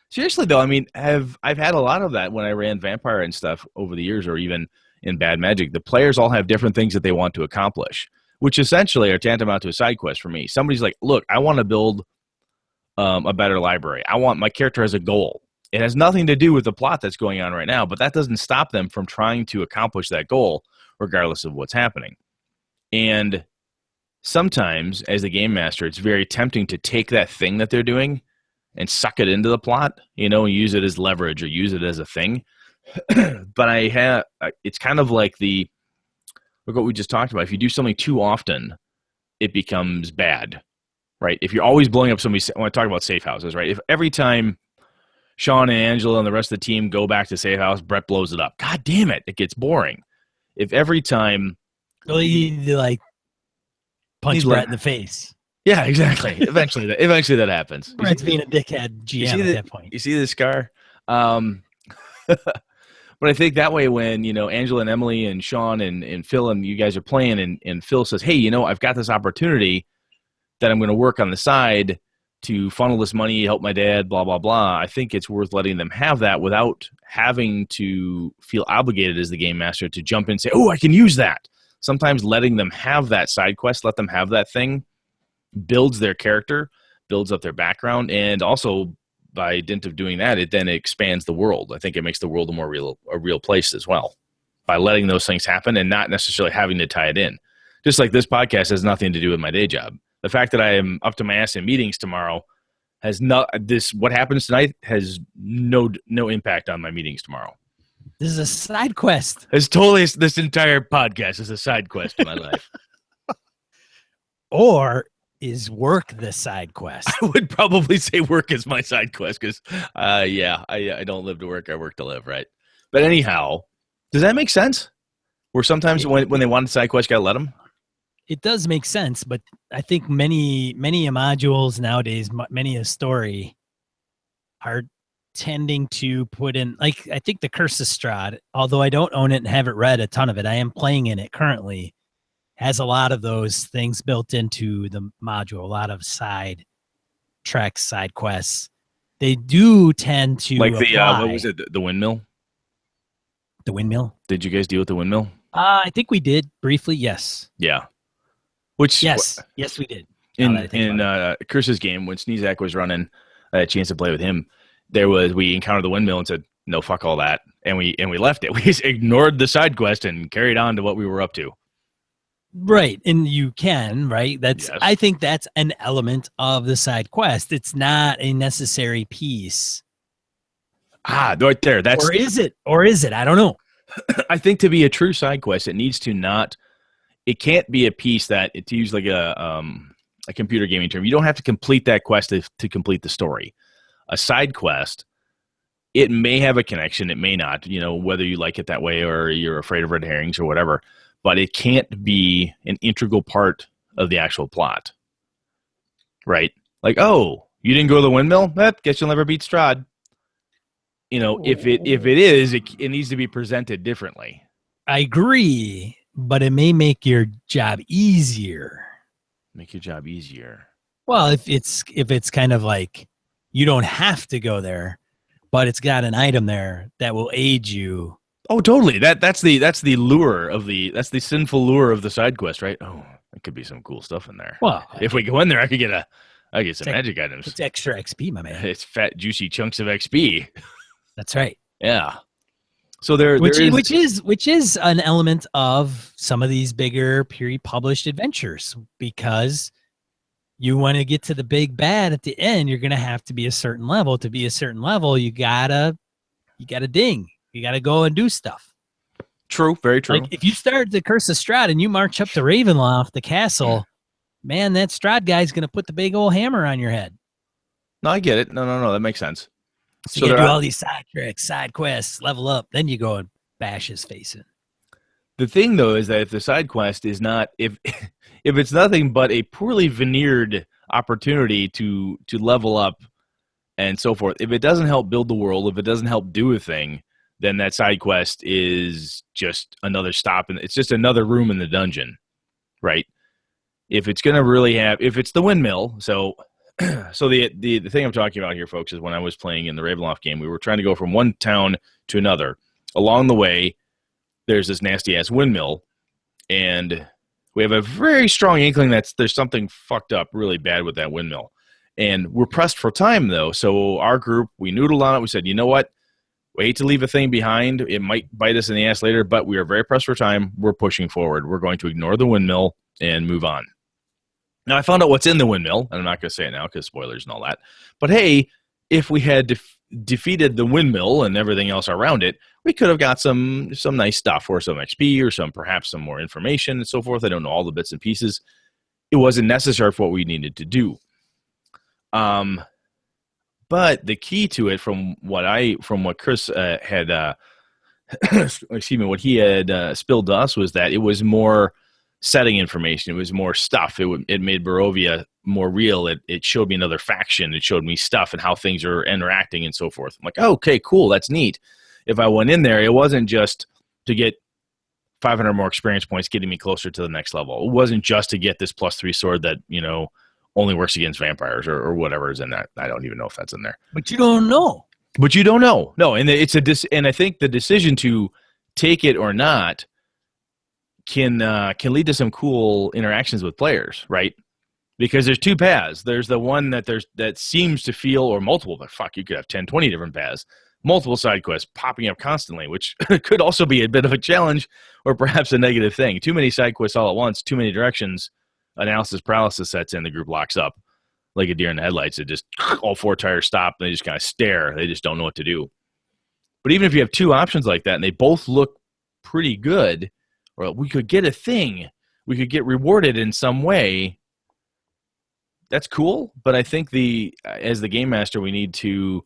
Seriously though, I mean, I've had a lot of that when I ran Vampire and stuff over the years, or even in Bad Magic. The players all have different things that they want to accomplish, which essentially are tantamount to a side quest for me. Somebody's like, look, I want to build a better library. My character has a goal. It has nothing to do with the plot that's going on right now, but that doesn't stop them from trying to accomplish that goal regardless of what's happening. And sometimes, as the game master, it's very tempting to take that thing that they're doing and suck it into the plot, and use it as leverage or use it as a thing. But it's kind of like look what we just talked about. If you do something too often, it becomes bad, right? If you're always blowing up somebody, when I talk about safe houses, right? If every time Sean and Angela and the rest of the team go back to safe house, Brett blows it up. God damn it, it gets boring. If every time, well, you punch Brett in the face. Yeah, exactly. Eventually that happens. Brett's being a dickhead GM at that point. You see the scar? But I think that way when, Angela and Emily and Sean and Phil and you guys are playing, and Phil says, hey, I've got this opportunity that I'm going to work on the side to funnel this money, help my dad, blah, blah, blah. I think it's worth letting them have that without having to feel obligated as the game master to jump in and say, oh, I can use that. Sometimes letting them have that side quest, let them have that thing, builds their character, builds up their background, and also by dint of doing that, it then expands the world. I think it makes the world a real place as well by letting those things happen and not necessarily having to tie it in. Just like this podcast has nothing to do with my day job. The fact that I am up to my ass in meetings tomorrow has what happens tonight has no impact on my meetings tomorrow. This is a side quest. It's totally, this entire podcast is a side quest in my life. Or is work the side quest? I would probably say work is my side quest because, I don't live to work. I work to live, right? But anyhow, does that make sense? Where sometimes when they want a side quest, you got to let them? It does make sense, but I think many modules nowadays, many a story are tending to put in, like, I think the Curse of Strahd, although I don't own it and haven't read a ton of it, I am playing in it currently, has a lot of those things built into the module, a lot of side treks, side quests. They do tend to like the what was it, the windmill? The windmill? Did you guys deal with the windmill? I think we did briefly, yes. Yeah. Which yes, we did. In Curse's game, when Sneezak was running, I had a chance to play with him. We encountered the windmill and said, no, fuck all that. And we left it. We just ignored the side quest and carried on to what we were up to. Right. And you can, right? Yes. I think that's an element of the side quest. It's not a necessary piece. Right there. Or is it? I don't know. I think to be a true side quest, it can't be a piece that, to use like a computer gaming term, you don't have to complete that quest to complete the story. A side quest it may have a connection. It may not, whether you like it that way or you're afraid of red herrings or whatever, but it can't be an integral part of the actual plot. Right? Like, oh, you didn't go to the windmill? Guess you'll never beat Strahd. If it is, it needs to be presented differently. I agree, but it may make your job easier. Make your job easier. Well, if it's kind of like you don't have to go there, but it's got an item there that will aid you. Oh, totally. That's the lure of that's the sinful lure of the side quest, right? Oh, there could be some cool stuff in there. Well, if we go in there, I get some magic items. It's extra XP, my man. It's fat, juicy chunks of XP. That's right. Yeah. So which is an element of some of these bigger period published adventures, because you want to get to the big bad at the end. You're going to have to be a certain level. To be a certain level, you gotta ding. You gotta go and do stuff. True, very true. Like if you start the Curse of Strahd and you march up to Ravenloft, the castle, man, that Strahd guy's going to put the big old hammer on your head. No, I get it. No, that makes sense. So you do all these side tricks, side quests, level up, then you go and bash his face in. The thing, though, is that if the side quest is not, if it's nothing but a poorly veneered opportunity to level up and so forth, if it doesn't help build the world, if it doesn't help do a thing, then that side quest is just another stop, and it's just another room in the dungeon, right? If it's going to really if it's the windmill, so the thing I'm talking about here, folks, is when I was playing in the Ravenloft game, we were trying to go from one town to another. Along the way, there's this nasty-ass windmill, and we have a very strong inkling that there's something fucked up really bad with that windmill. And we're pressed for time, though, so our group, we noodled on it. We said, you know what? We hate to leave a thing behind. It might bite us in the ass later, but we are very pressed for time. We're pushing forward. We're going to ignore the windmill and move on. Now, I found out what's in the windmill, and I'm not going to say it now because spoilers and all that. But hey, if we had defeated the windmill and everything else around it, we could have got some nice stuff, or some XP, or perhaps some more information and so forth. I don't know all the bits and pieces. It wasn't necessary for what we needed to do. But the key to it, from what Chris had, excuse me, what he had spilled to us, was that it was more setting information. It was more stuff. It made Barovia more real. It showed me another faction. It showed me stuff and how things are interacting and so forth. I'm like, oh, okay, cool, that's neat. If I went in there, it wasn't just to get 500 more experience points, getting me closer to the next level. It wasn't just to get this +3 sword that only works against vampires or whatever is in that. I don't even know if that's in there. But you don't know. No, and and I think the decision to take it or not can lead to some cool interactions with players, right? Because there's two paths. There's the one that seems to feel, or multiple, but fuck, you could have 10, 20 different paths. Multiple side quests popping up constantly, which could also be a bit of a challenge or perhaps a negative thing. Too many side quests all at once, too many directions, analysis paralysis sets in, the group locks up like a deer in the headlights. It just, all four tires stop, and they just kind of stare. They just don't know what to do. But even if you have two options like that, and they both look pretty good, or we could get a thing, we could get rewarded in some way, that's cool. But I think as the game master, we need to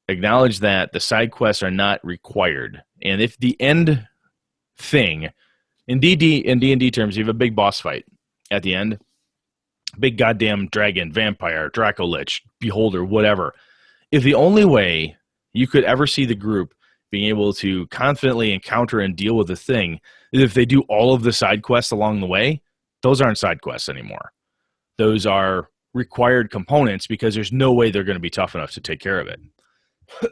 acknowledge that the side quests are not required. And if the end thing, in D&D terms, you have a big boss fight at the end, big goddamn dragon, vampire, Draco Lich, Beholder, whatever. If the only way you could ever see the group being able to confidently encounter and deal with the thing is if they do all of the side quests along the way, those aren't side quests anymore. Those are required components, because there's no way they're going to be tough enough to take care of it.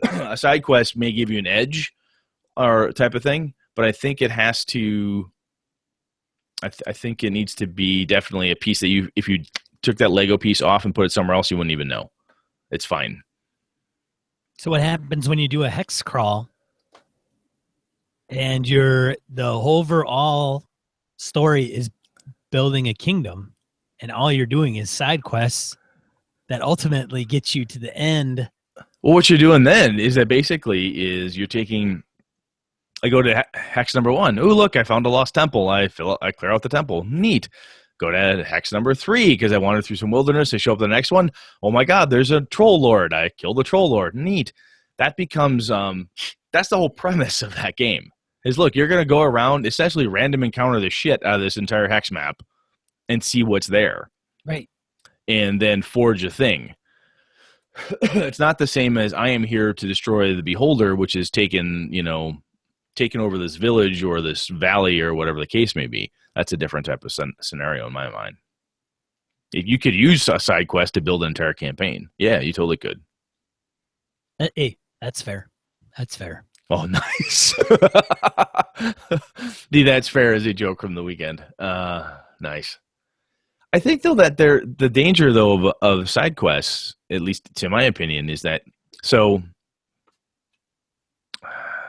A side quest may give you an edge or type of thing, but I think it has to, I think it needs to be definitely a piece that if you took that Lego piece off and put it somewhere else, you wouldn't even know. It's fine. So what happens when you do a hex crawl and the overall story is building a kingdom, and all you're doing is side quests that ultimately get you to the end? Well, what you're doing then is that basically is you're taking, I go to hex number 1. Oh, look, I found a lost temple. I clear out the temple. Neat. Go to hex number 3 because I wandered through some wilderness. I show up to the next one. Oh my God, there's a troll lord. I killed the troll lord. Neat. that becomes that's the whole premise of that game. Is look, you're going to go around, essentially random encounter the shit out of this entire hex map and see what's there. Right. And then forge a thing. It's not the same as I am here to destroy the beholder, which is taken over this village or this valley or whatever the case may be. That's a different type of scenario in my mind. You could use a side quest to build an entire campaign. Yeah, you totally could. Hey, that's fair. That's fair. Oh, nice. The that's fair is a joke from the weekend. Nice. I think, though, that the danger, though, of side quests, at least to my opinion, is that so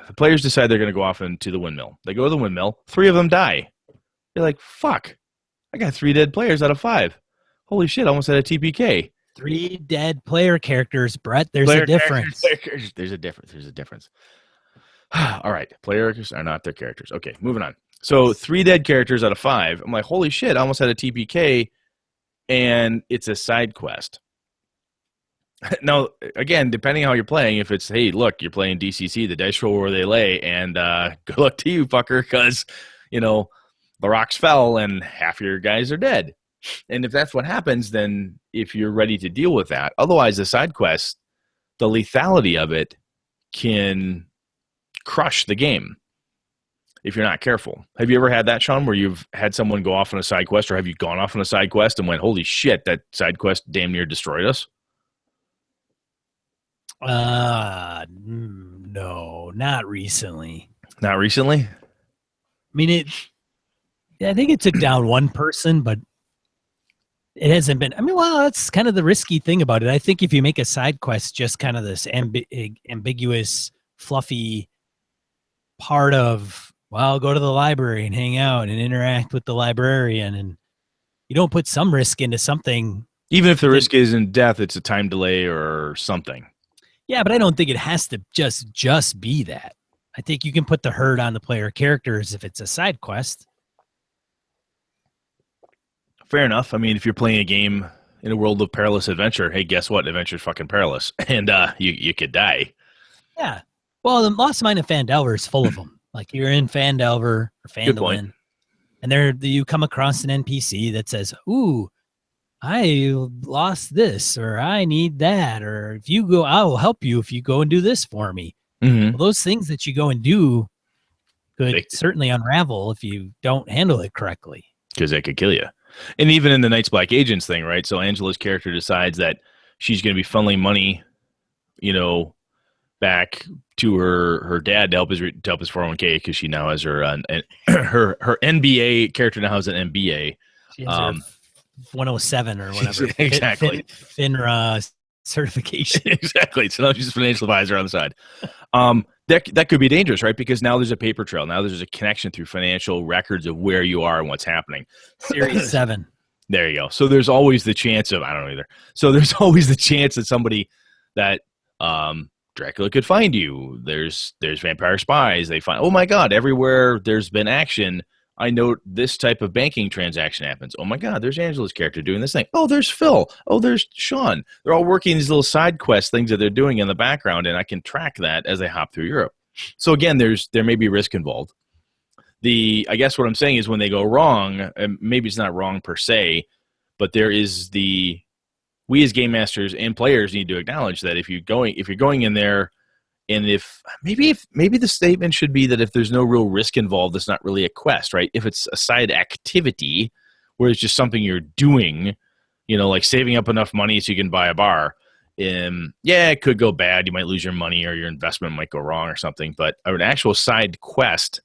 the players decide they're going to go off into the windmill. They go to the windmill. 3 of them die. You're like, fuck. I got 3 dead players out of 5. Holy shit, I almost had a TPK. 3 dead player characters, Brett. There's a difference. There's a difference. All right. Players are not their characters. Okay, moving on. So 3 dead characters out of 5. I'm like, holy shit, I almost had a TPK, and it's a side quest. Now, again, depending on how you're playing, if it's, hey, look, you're playing DCC, the dice roll where they lay, and good luck to you, fucker, because, the rocks fell and half your guys are dead. And if that's what happens, then if you're ready to deal with that, otherwise the side quest, the lethality of it can crush the game if you're not careful. Have you ever had that, Sean, where you've had someone go off on a side quest, or have you gone off on a side quest and went, holy shit, that side quest damn near destroyed us? No, not recently. Not recently? I mean, I think it took down one person, but it hasn't been. I mean, well, that's kind of the risky thing about it. I think if you make a side quest just kind of this ambiguous, fluffy part of, well, go to the library and hang out and interact with the librarian, and you don't put some risk into something. Even if the risk isn't death, it's a time delay or something. Yeah, but I don't think it has to just be that. I think you can put the hurt on the player characters if it's a side quest. Fair enough. I mean, if you're playing a game in a world of perilous adventure, hey, guess what? Adventure's fucking perilous, and you could die. Yeah. Well, the Lost Mine of Phandelver is full of them. Like, you're in Phandelver or Phandalin, and you come across an NPC that says, ooh, I lost this, or I need that, or if you go, I will help you if you go and do this for me. Mm-hmm. Well, those things that you go and do could certainly unravel if you don't handle it correctly. Because they could kill you. And even in the Night's Black Agents thing, right? So Angela's character decides that she's going to be funneling money, back to her dad to help his 401k, because she now has her her NBA character now has an MBA. She has her 107 or whatever. Exactly. FINRA certification. Exactly. So now she's a financial advisor on the side. That could be dangerous, right? Because now there's a paper trail. Now there's a connection through financial records of where you are and what's happening. Series 7. There you go. So there's always the chance of, I don't know either. So there's always the chance that somebody that Dracula could find you. There's vampire spies. They find, oh my God, everywhere there's been action, I note this type of banking transaction happens. Oh my God, there's Angela's character doing this thing. Oh, there's Phil. Oh, there's Sean. They're all working these little side quest things that they're doing in the background, and I can track that as they hop through Europe. So again, there may be risk involved. I guess what I'm saying is when they go wrong, and maybe it's not wrong per se, but there is we as game masters and players need to acknowledge that if you're going in there, and if maybe the statement should be that if there's no real risk involved, it's not really a quest, right? If it's a side activity where it's just something you're doing, like saving up enough money so you can buy a bar, it could go bad. You might lose your money or your investment might go wrong or something. But an actual side quest,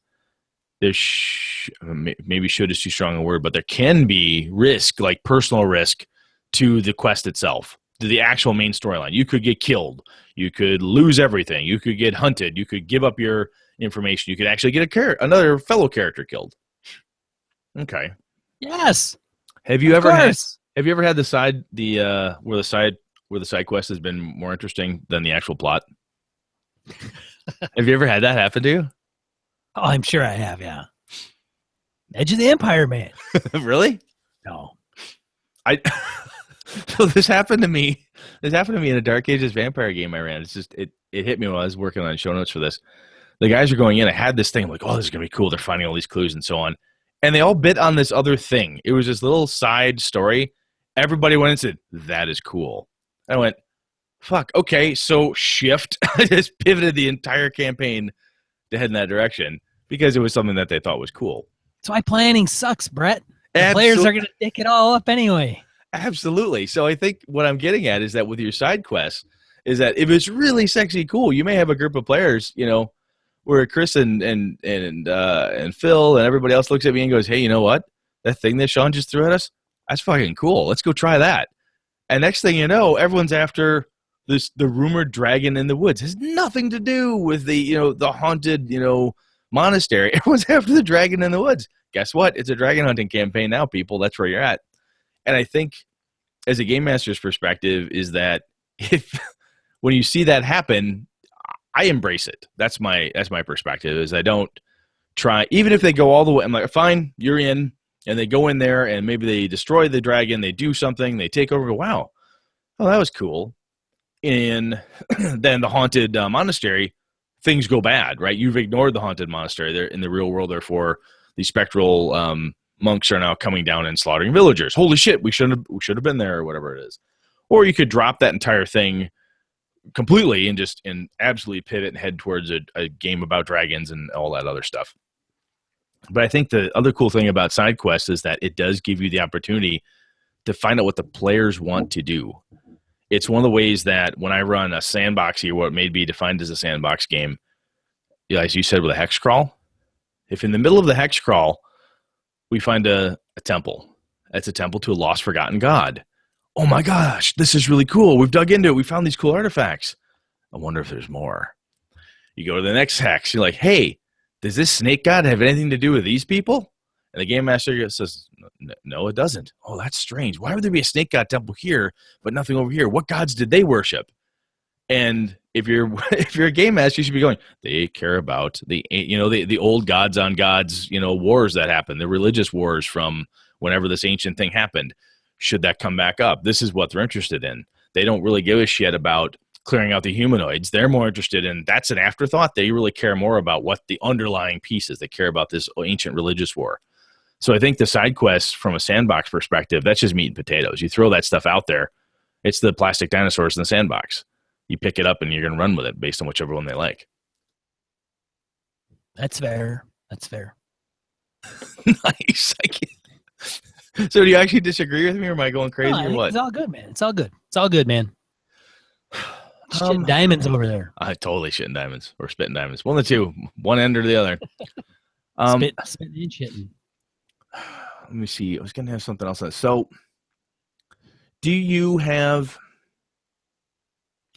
maybe should is too strong a word, but there can be risk, like personal risk, to the quest itself, to the actual main storyline. You could get killed. You could lose everything. You could get hunted. You could give up your information. You could actually get another fellow character killed. Okay. Yes. Have you ever had the side where the side quest has been more interesting than the actual plot? Have you ever had that happen to you? Oh, I'm sure I have. Yeah. Edge of the Empire, man. Really? No. So this happened to me. This happened to me in a Dark Ages vampire game I ran. It's just it hit me while I was working on show notes for this. The guys are going in. I had this thing. I'm like, oh, this is gonna be cool. They're finding all these clues and so on. And they all bit on this other thing. It was this little side story. Everybody went and said, that is cool. I went, fuck, okay, so shift. I just pivoted the entire campaign to head in that direction because it was something that they thought was cool. That's why planning sucks, Brett. The players are going to dick it all up anyway. Absolutely. So I think what I'm getting at is that with your side quests is that if it's really sexy cool, you may have a group of players, you know, where Chris and Phil and everybody else looks at me and goes, hey, you know what? That thing that Sean just threw at us, that's fucking cool. Let's go try that. And next thing you know, everyone's after the rumored dragon in the woods. It has nothing to do with the haunted, monastery. Everyone's after the dragon in the woods. Guess what? It's a dragon hunting campaign now, people. That's where you're at. And I think as a game master's perspective is that when you see that happen, I embrace it. That's my perspective is I don't try, even if they go all the way, I'm like, fine, you're in. And they go in there and maybe they destroy the dragon. They do something. They take over and go, wow, oh, that was cool. And then the haunted monastery, things go bad, right? You've ignored the haunted monastery. They're in the real world. Therefore, the spectral monks are now coming down and slaughtering villagers. Holy shit, we should have been there or whatever it is. Or you could drop that entire thing completely and absolutely pivot and head towards a game about dragons and all that other stuff. But I think the other cool thing about side quests is that it does give you the opportunity to find out what the players want to do. It's one of the ways that when I run a sandbox here, what may be defined as a sandbox game, as you said, with a hex crawl, if in the middle of the hex crawl, we find a temple. It's a temple to a lost, forgotten god. Oh my gosh, this is really cool. We've dug into it. We found these cool artifacts. I wonder if there's more. You go to the next hex. You're like, hey, does this snake god have anything to do with these people? And the game master says, no, it doesn't. Oh, that's strange. Why would there be a snake god temple here, but nothing over here? What gods did they worship? And if you're a game master, you should be going, they care about the old gods on gods, wars that happened, the religious wars from whenever this ancient thing happened. Should that come back up? This is what they're interested in. They don't really give a shit about clearing out the humanoids. They're more interested in, that's an afterthought. They really care more about what the underlying piece is. They care about this ancient religious war. So I think the side quests from a sandbox perspective, that's just meat and potatoes. You throw that stuff out there. It's the plastic dinosaurs in the sandbox. You pick it up and you're going to run with it based on whichever one they like. That's fair. That's fair. Nice. So do you actually disagree with me or am I going crazy or what? It's all good, man. It's all good. It's all good, man. Shitting diamonds over there. I totally shitting diamonds or spitting diamonds. One of the two. One end or the other. Spitting and shitting. Let me see. I was going to have something else. So do you have...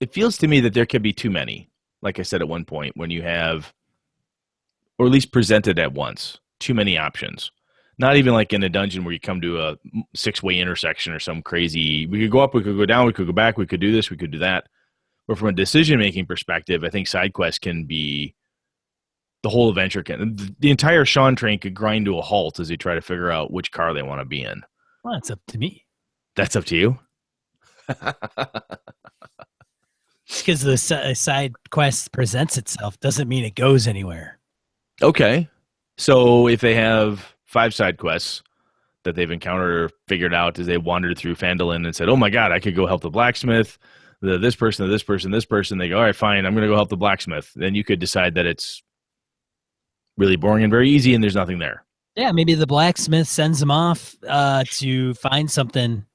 It feels to me that there could be too many, like I said at one point, when you have, or at least presented at once, too many options. Not even like in a dungeon where you come to a 6-way intersection or some crazy, we could go up, we could go down, we could go back, we could do this, we could do that. But from a decision-making perspective, I think side quests can be, the whole adventure can, the entire Sean train could grind to a halt as they try to figure out which car they want to be in. Well, that's up to me. That's up to you? Because the side quest presents itself doesn't mean it goes anywhere. Okay. So if they have 5 side quests that they've encountered or figured out as they wandered through Phandalin and said, oh my God, I could go help the blacksmith, this person, this person, this person. They go, all right, fine, I'm going to go help the blacksmith. Then you could decide that it's really boring and very easy and there's nothing there. Yeah, maybe the blacksmith sends them off to find something.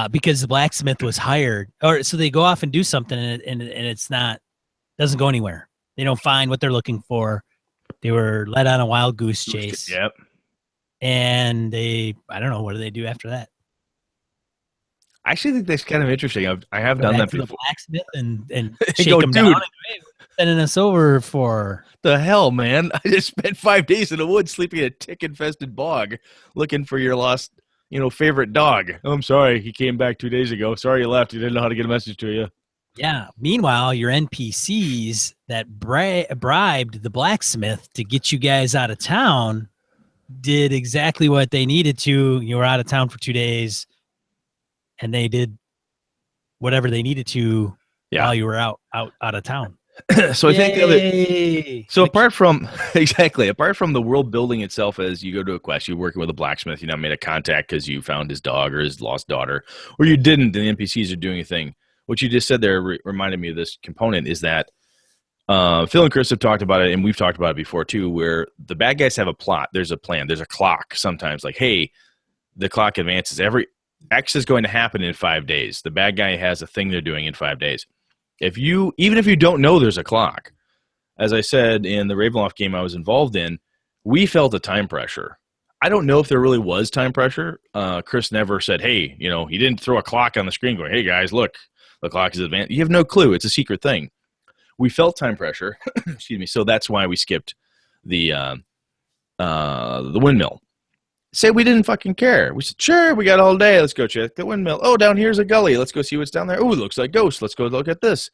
Because the blacksmith was hired, or so they go off and do something, and it's not, doesn't go anywhere. They don't find what they're looking for. They were led on a wild goose chase. Yep. And I don't know, what do they do after that? I actually think that's kind of interesting. I have done that before. The blacksmith and shake them down. And, hey, sending us over for the hell, man! I just spent 5 days in the woods sleeping in a tick-infested bog, looking for your lost. Favorite dog. Oh, I'm sorry. He came back 2 days ago. Sorry you left. He didn't know how to get a message to you. Yeah. Meanwhile, your NPCs that bribed the blacksmith to get you guys out of town did exactly what they needed to. You were out of town for 2 days. and they did whatever they needed to while you were out of town. So I think apart from apart from the world building itself, as you go to a quest, you're working with a blacksmith, you made a contact because you found his dog or his lost daughter, or you didn't, and the NPCs are doing a thing. What you just said there reminded me of this component is that Phil and Chris have talked about it, and we've talked about it before too, where the bad guys have a plot. There's a plan. There's a clock sometimes, like, hey, the clock advances. Every X is going to happen in 5 days. The bad guy has a thing they're doing in 5 days. Even if you don't know there's a clock, as I said in the Ravenloft game I was involved in, we felt a time pressure. I don't know if there really was time pressure. Chris never said, hey, he didn't throw a clock on the screen going, hey guys, look, the clock is advanced. You have no clue. It's a secret thing. We felt time pressure. Excuse me. So that's why we skipped the windmill. Say we didn't fucking care. We said, sure, we got all day. Let's go check the windmill. Oh, down here's a gully. Let's go see what's down there. Oh, it looks like ghosts. Let's go look at this.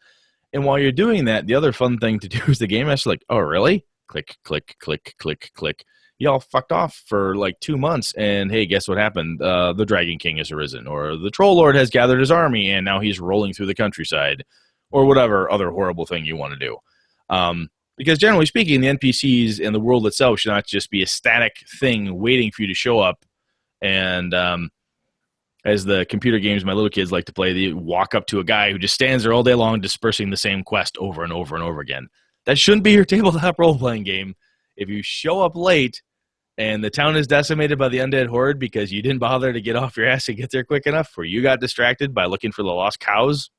And while you're doing that, the other fun thing to do is the game master's like, oh, really? Click, click, click, click, click. Y'all fucked off for like 2 months, and hey, guess what happened? The Dragon King has arisen, or the Troll Lord has gathered his army, and now he's rolling through the countryside, or whatever other horrible thing you want to do. Because generally speaking, the NPCs and the world itself should not just be a static thing waiting for you to show up. And as the computer games my little kids like to play, they walk up to a guy who just stands there all day long dispersing the same quest over and over and over again. That shouldn't be your tabletop role-playing game. If you show up late and the town is decimated by the undead horde because you didn't bother to get off your ass and get there quick enough, or you got distracted by looking for the lost cows,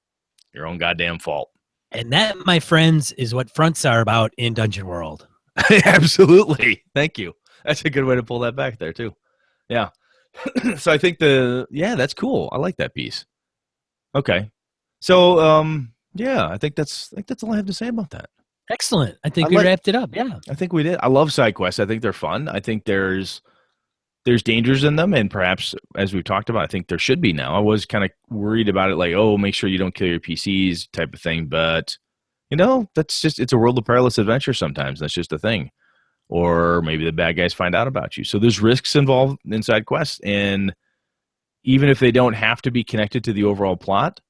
your own goddamn fault. And that, my friends, is what fronts are about in Dungeon World. Absolutely. Thank you. That's a good way to pull that back there, too. Yeah. So I think that's cool. I like that piece. Okay. So, I think that's all I have to say about that. Excellent. I think we wrapped it up. Yeah. I think we did. I love side quests. I think they're fun. I think there's dangers in them, and perhaps, as we've talked about, I think there should be now. I was kind of worried about it, like, oh, make sure you don't kill your PCs type of thing. But, it's a world of perilous adventure sometimes. That's just a thing. Or maybe the bad guys find out about you. So there's risks involved in side quests, and even if they don't have to be connected to the overall plot,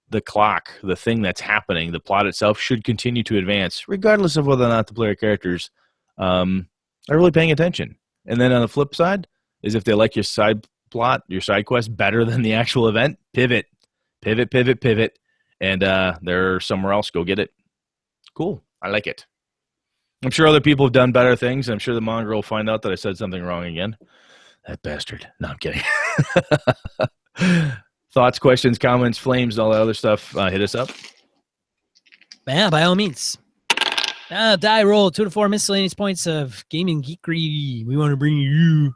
the clock, the thing that's happening, the plot itself should continue to advance, regardless of whether or not the player characters are really paying attention. And then on the flip side, is if they like your side plot, your side quest better than the actual event, pivot, and they're somewhere else. Go get it. Cool. I like it. I'm sure other people have done better things. I'm sure the mongrel will find out that I said something wrong again. That bastard. No, I'm kidding. Thoughts, questions, comments, flames, all that other stuff, hit us up. Yeah, by all means. Die roll 2 to 4 miscellaneous points of gaming geekery. We want to bring you.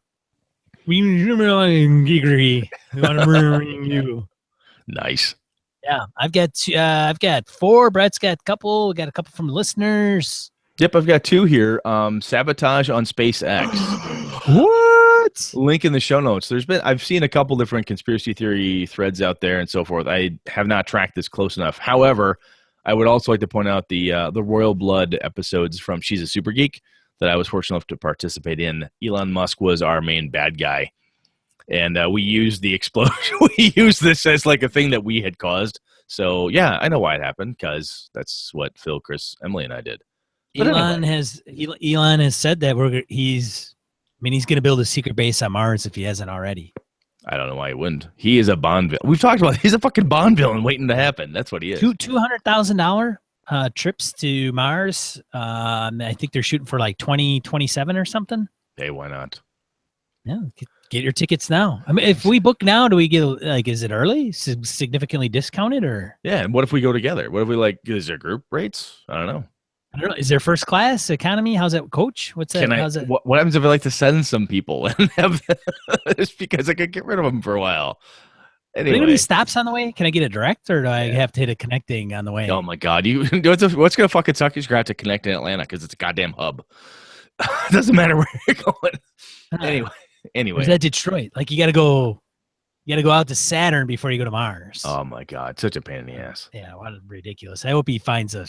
Geekery. We want to bring you. Nice. Yeah, I've got 4. Brett's got a couple. We got a couple from listeners. Yep, I've got 2 here. Sabotage on SpaceX. What? Link in the show notes. I've seen a couple different conspiracy theory threads out there and so forth. I have not tracked this close enough. However, I would also like to point out the Royal Blood episodes from She's a Super Geek that I was fortunate enough to participate in. Elon Musk was our main bad guy, and we used the explosion. We used this as like a thing that we had caused. So yeah, I know why it happened, because that's what Phil, Chris, Emily, and I did. But Elon has said that he's going to build a secret base on Mars if he hasn't already. I don't know why he wouldn't. He is a Bond villain. We've talked about it. He's a fucking Bond villain waiting to happen. That's what he is. $200,000 trips to Mars. I think they're shooting for like 2027 or something. Hey, why not? Yeah, get your tickets now. I mean, if we book now, do we get is it early, significantly discounted, or? Yeah, and what if we go together? What if we is there group rates? I don't know. Is there first class, economy? How's that, coach? What's that? What happens if I like to send some people and have just because I could get rid of them for a while? Anyway. Any stops on the way? Can I get it direct, or do I have to hit a connecting on the way? Oh my god! What's gonna fucking suck is you're gonna have to connect in Atlanta because it's a goddamn hub. It doesn't matter where you're going. Anyway. Is that Detroit? Like you gotta go out to Saturn before you go to Mars. Oh my god! Such a pain in the ass. Yeah, what ridiculous. I hope he finds a.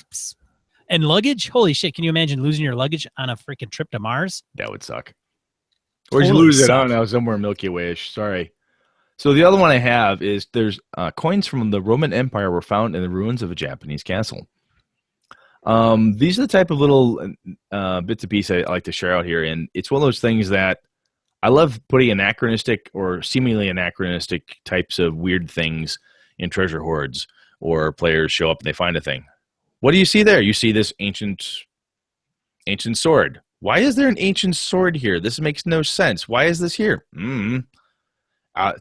And luggage? Holy shit. Can you imagine losing your luggage on a freaking trip to Mars? That would suck. Or you lose it, I don't know, somewhere Milky Way-ish. Sorry. So the other one I have is there's coins from the Roman Empire were found in the ruins of a Japanese castle. These are the type of little bits of piece I like to share out here, and it's one of those things that I love putting anachronistic or seemingly anachronistic types of weird things in treasure hoards, or players show up and they find a thing. What do you see there? You see this ancient sword. Why is there an ancient sword here? This makes no sense. Why is this here?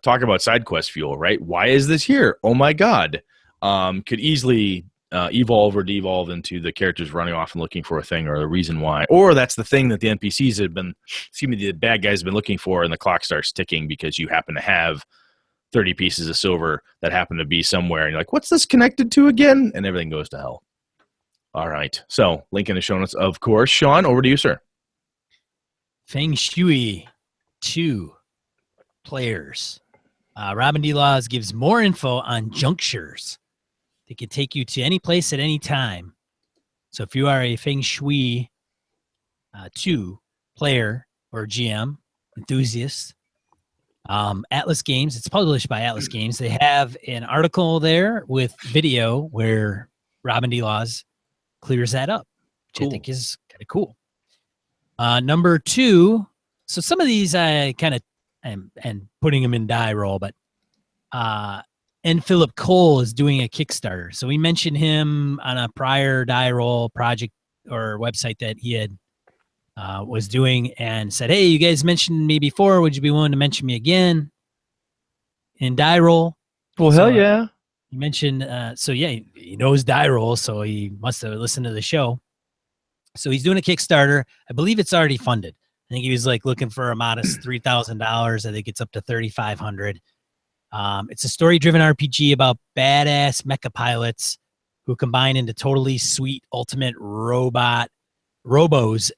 Talk about side quest fuel, right? Why is this here? Oh my God. Could easily evolve or devolve into the characters running off and looking for a thing, or the reason why. Or that's the thing that the NPCs have been, the bad guys have been looking for, and the clock starts ticking because you happen to have 30 pieces of silver that happen to be somewhere. And you're like, what's this connected to again? And everything goes to hell. All right. So, link in the show notes, of course. Sean, over to you, sir. Feng Shui 2 players. Robin D. Laws gives more info on junctures. They can take you to any place at any time. So if you are a Feng Shui 2 player or GM enthusiast, Atlas Games, it's published by Atlas Games. They have an article there with video where Robin D. Laws clears that up, which I think is kind of cool. Number 2, so some of these I kind of am putting them in die roll, but and Philip Cole is doing a Kickstarter. So we mentioned him on a prior die roll project or website that he had was doing, and said, hey, you guys mentioned me before. Would you be willing to mention me again in die roll? Well, hell yeah. You mentioned, so yeah, he knows die roll, so he must have listened to the show. So he's doing a Kickstarter. I believe it's already funded. I think he was like looking for a modest $3,000. I think it's up to $3,500. It's a story-driven RPG about badass mecha pilots who combine into totally sweet ultimate robos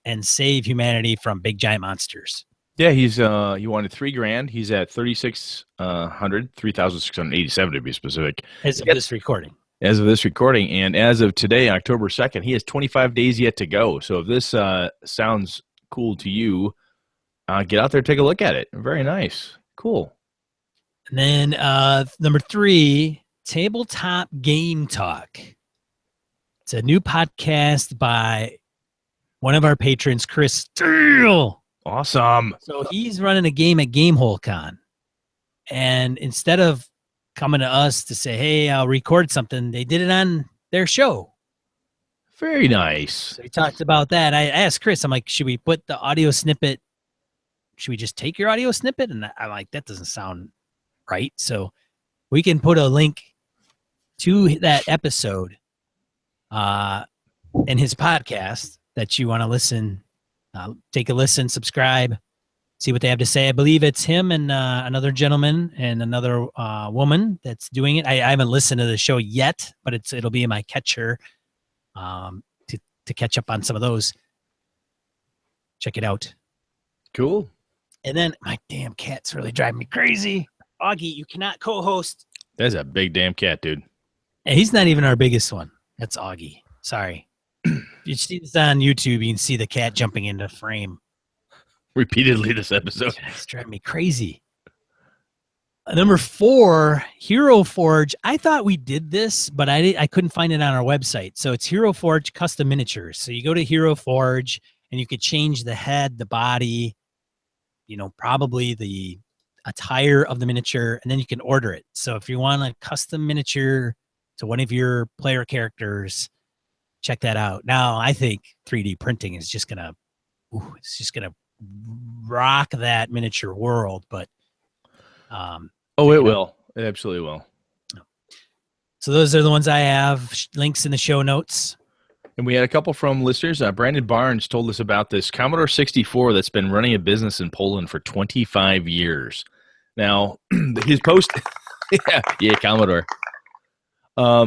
and save humanity from big giant monsters. Yeah, he's he wanted $3,000. He's at 3,687 to be specific. As of this recording. As of this recording, and as of today, October 2nd, he has 25 days yet to go. So if this sounds cool to you, get out there, take a look at it. Very nice. Cool. And then number 3, Tabletop Game Talk. It's a new podcast by one of our patrons, Chris Steele. Awesome. So he's running a game at GameholeCon. And instead of coming to us to say, hey, I'll record something, they did it on their show. Very nice. So he talked about that. I asked Chris, I'm like, should we put the audio snippet? Should we just take your audio snippet? And I'm like, that doesn't sound right. So we can put a link to that episode in his podcast that you want to listen, take a listen, subscribe, see what they have to say. I believe it's him and another gentleman and another woman that's doing it. I haven't listened to the show yet, but it'll be in my catcher to catch up on some of those. Check it out. Cool. And then my damn cat's really driving me crazy. Augie, you cannot co-host. That's a big damn cat, dude. And he's not even our biggest one. That's Augie. Sorry. If you see this on YouTube, you can see the cat jumping into frame Repeatedly this episode. It's driving me crazy. Number 4, Hero Forge. I thought we did this, but I couldn't find it on our website. So it's Hero Forge custom miniatures. So you go to Hero Forge and you could change the head, the body, probably the attire of the miniature, and then you can order it. So if you want a custom miniature to one of your player characters, check that out. Now, I think 3D printing is just gonna rock that miniature world, but it will. It absolutely will. So those are the ones I have. Links in the show notes. And we had a couple from listeners. Brandon Barnes told us about this Commodore 64 that's been running a business in Poland for 25 years. Now, his post, yeah, Commodore.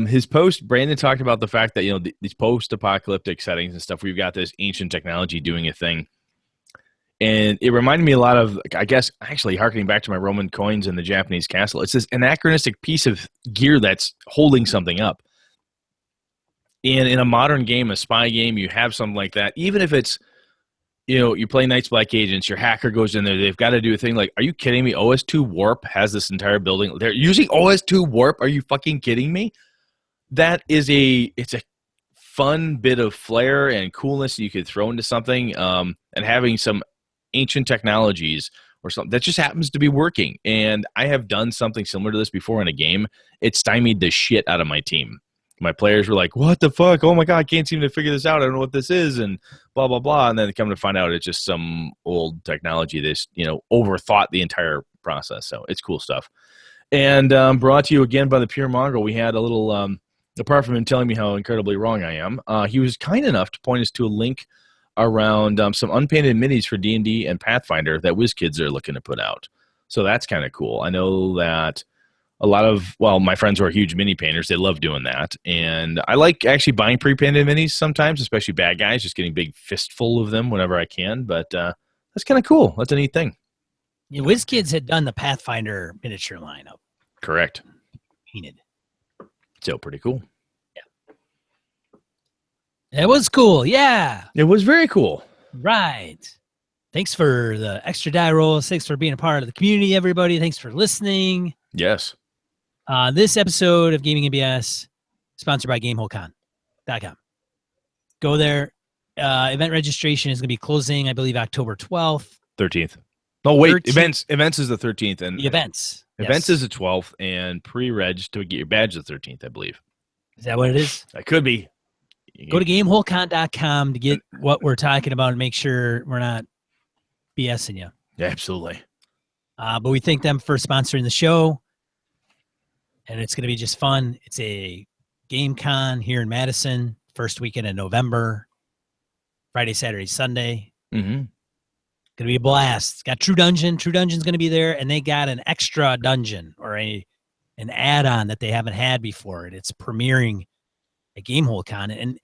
His post, Brandon talked about the fact that, these post-apocalyptic settings and stuff, we've got this ancient technology doing a thing. And it reminded me a lot of, I guess, actually harkening back to my Roman coins in the Japanese castle. It's this anachronistic piece of gear that's holding something up. And in a modern game, a spy game, you have something like that. Even if it's, you play Knights Black Agents, your hacker goes in there, they've got to do a thing like, are you kidding me? OS2 Warp has this entire building. They're using OS2 Warp. Are you fucking kidding me? It's a fun bit of flair and coolness you could throw into something, and having some ancient technologies or something that just happens to be working. And I have done something similar to this before in a game. It stymied the shit out of my team. My players were like, what the fuck? Oh my God, I can't seem to figure this out. I don't know what this is, and blah, blah, blah. And then they come to find out it's just some old technology that's, overthought the entire process. So it's cool stuff. And brought to you again by the Pure Mongrel. We had a little, apart from him telling me how incredibly wrong I am, he was kind enough to point us to a link around some unpainted minis for D&D and Pathfinder that WizKids are looking to put out. So that's kind of cool. I know that a lot of, my friends who are huge mini painters, they love doing that. And I like actually buying pre-painted minis sometimes, especially bad guys, just getting a big fistful of them whenever I can. But that's kind of cool. That's a neat thing. Yeah, WizKids had done the Pathfinder miniature lineup. Correct. Painted. So pretty cool. It was cool. Yeah. It was very cool. Right. Thanks for the extra die rolls. Thanks for being a part of the community, everybody. Thanks for listening. Yes. This episode of Gaming ABS sponsored by GameholeCon.com. Go there. Event registration is going to be closing, I believe, October 12th. 13th. Oh, wait. 13th. Events is the 13th. And the events. Events is the 12th, and pre-reg to get your badge the 13th, I believe. Is that what it is? That could be. Go to GameholeCon.com to get what we're talking about and make sure we're not BSing you. Yeah, absolutely. But we thank them for sponsoring the show, and it's going to be just fun. It's a game con here in Madison, first weekend in November, Friday, Saturday, Sunday. Mm-hmm. Going to be a blast. It's got True Dungeon. True Dungeon's going to be there, and they got an extra dungeon or an add-on that they haven't had before, and it's premiering at GameholeCon. And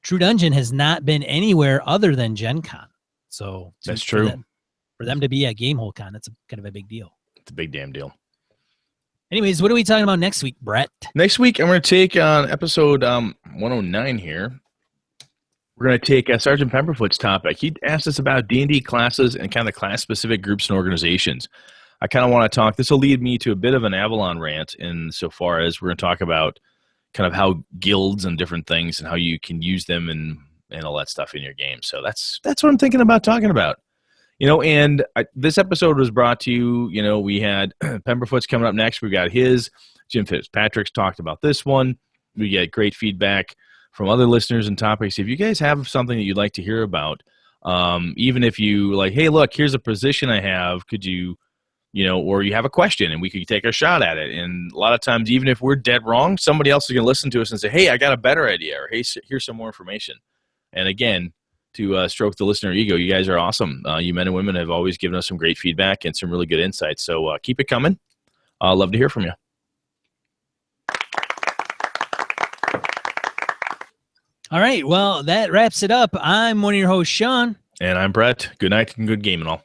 True Dungeon has not been anywhere other than Gen Con. So that's true. For them to be at GameholeCon, that's kind of a big deal. It's a big damn deal. Anyways, what are we talking about next week, Brett? Next week, I'm going to take on episode 109 here. We're going to take Sergeant Pepperfoot's topic. He asked us about D&D classes and kind of class-specific groups and organizations. I kind of want to talk. This will lead me to a bit of an Avalon rant insofar as we're going to talk about kind of how guilds and different things and how you can use them and all that stuff in your game. So that's what I'm thinking about talking about. This episode was brought to you, we had Pemberfoot's coming up next. We got his. Jim Fitzpatrick's talked about this one. We get great feedback from other listeners and topics. If you guys have something that you'd like to hear about, even if you like, hey, look, here's a position I have. Could you, or you have a question and we could take a shot at it. And a lot of times, even if we're dead wrong, somebody else is going to listen to us and say, hey, I got a better idea, or hey, here's some more information. And again, to stroke the listener ego, you guys are awesome. You men and women have always given us some great feedback and some really good insights. So keep it coming. I'd love to hear from you. All right. Well, that wraps it up. I'm one of your hosts, Sean. And I'm Brett. Good night and good gaming all.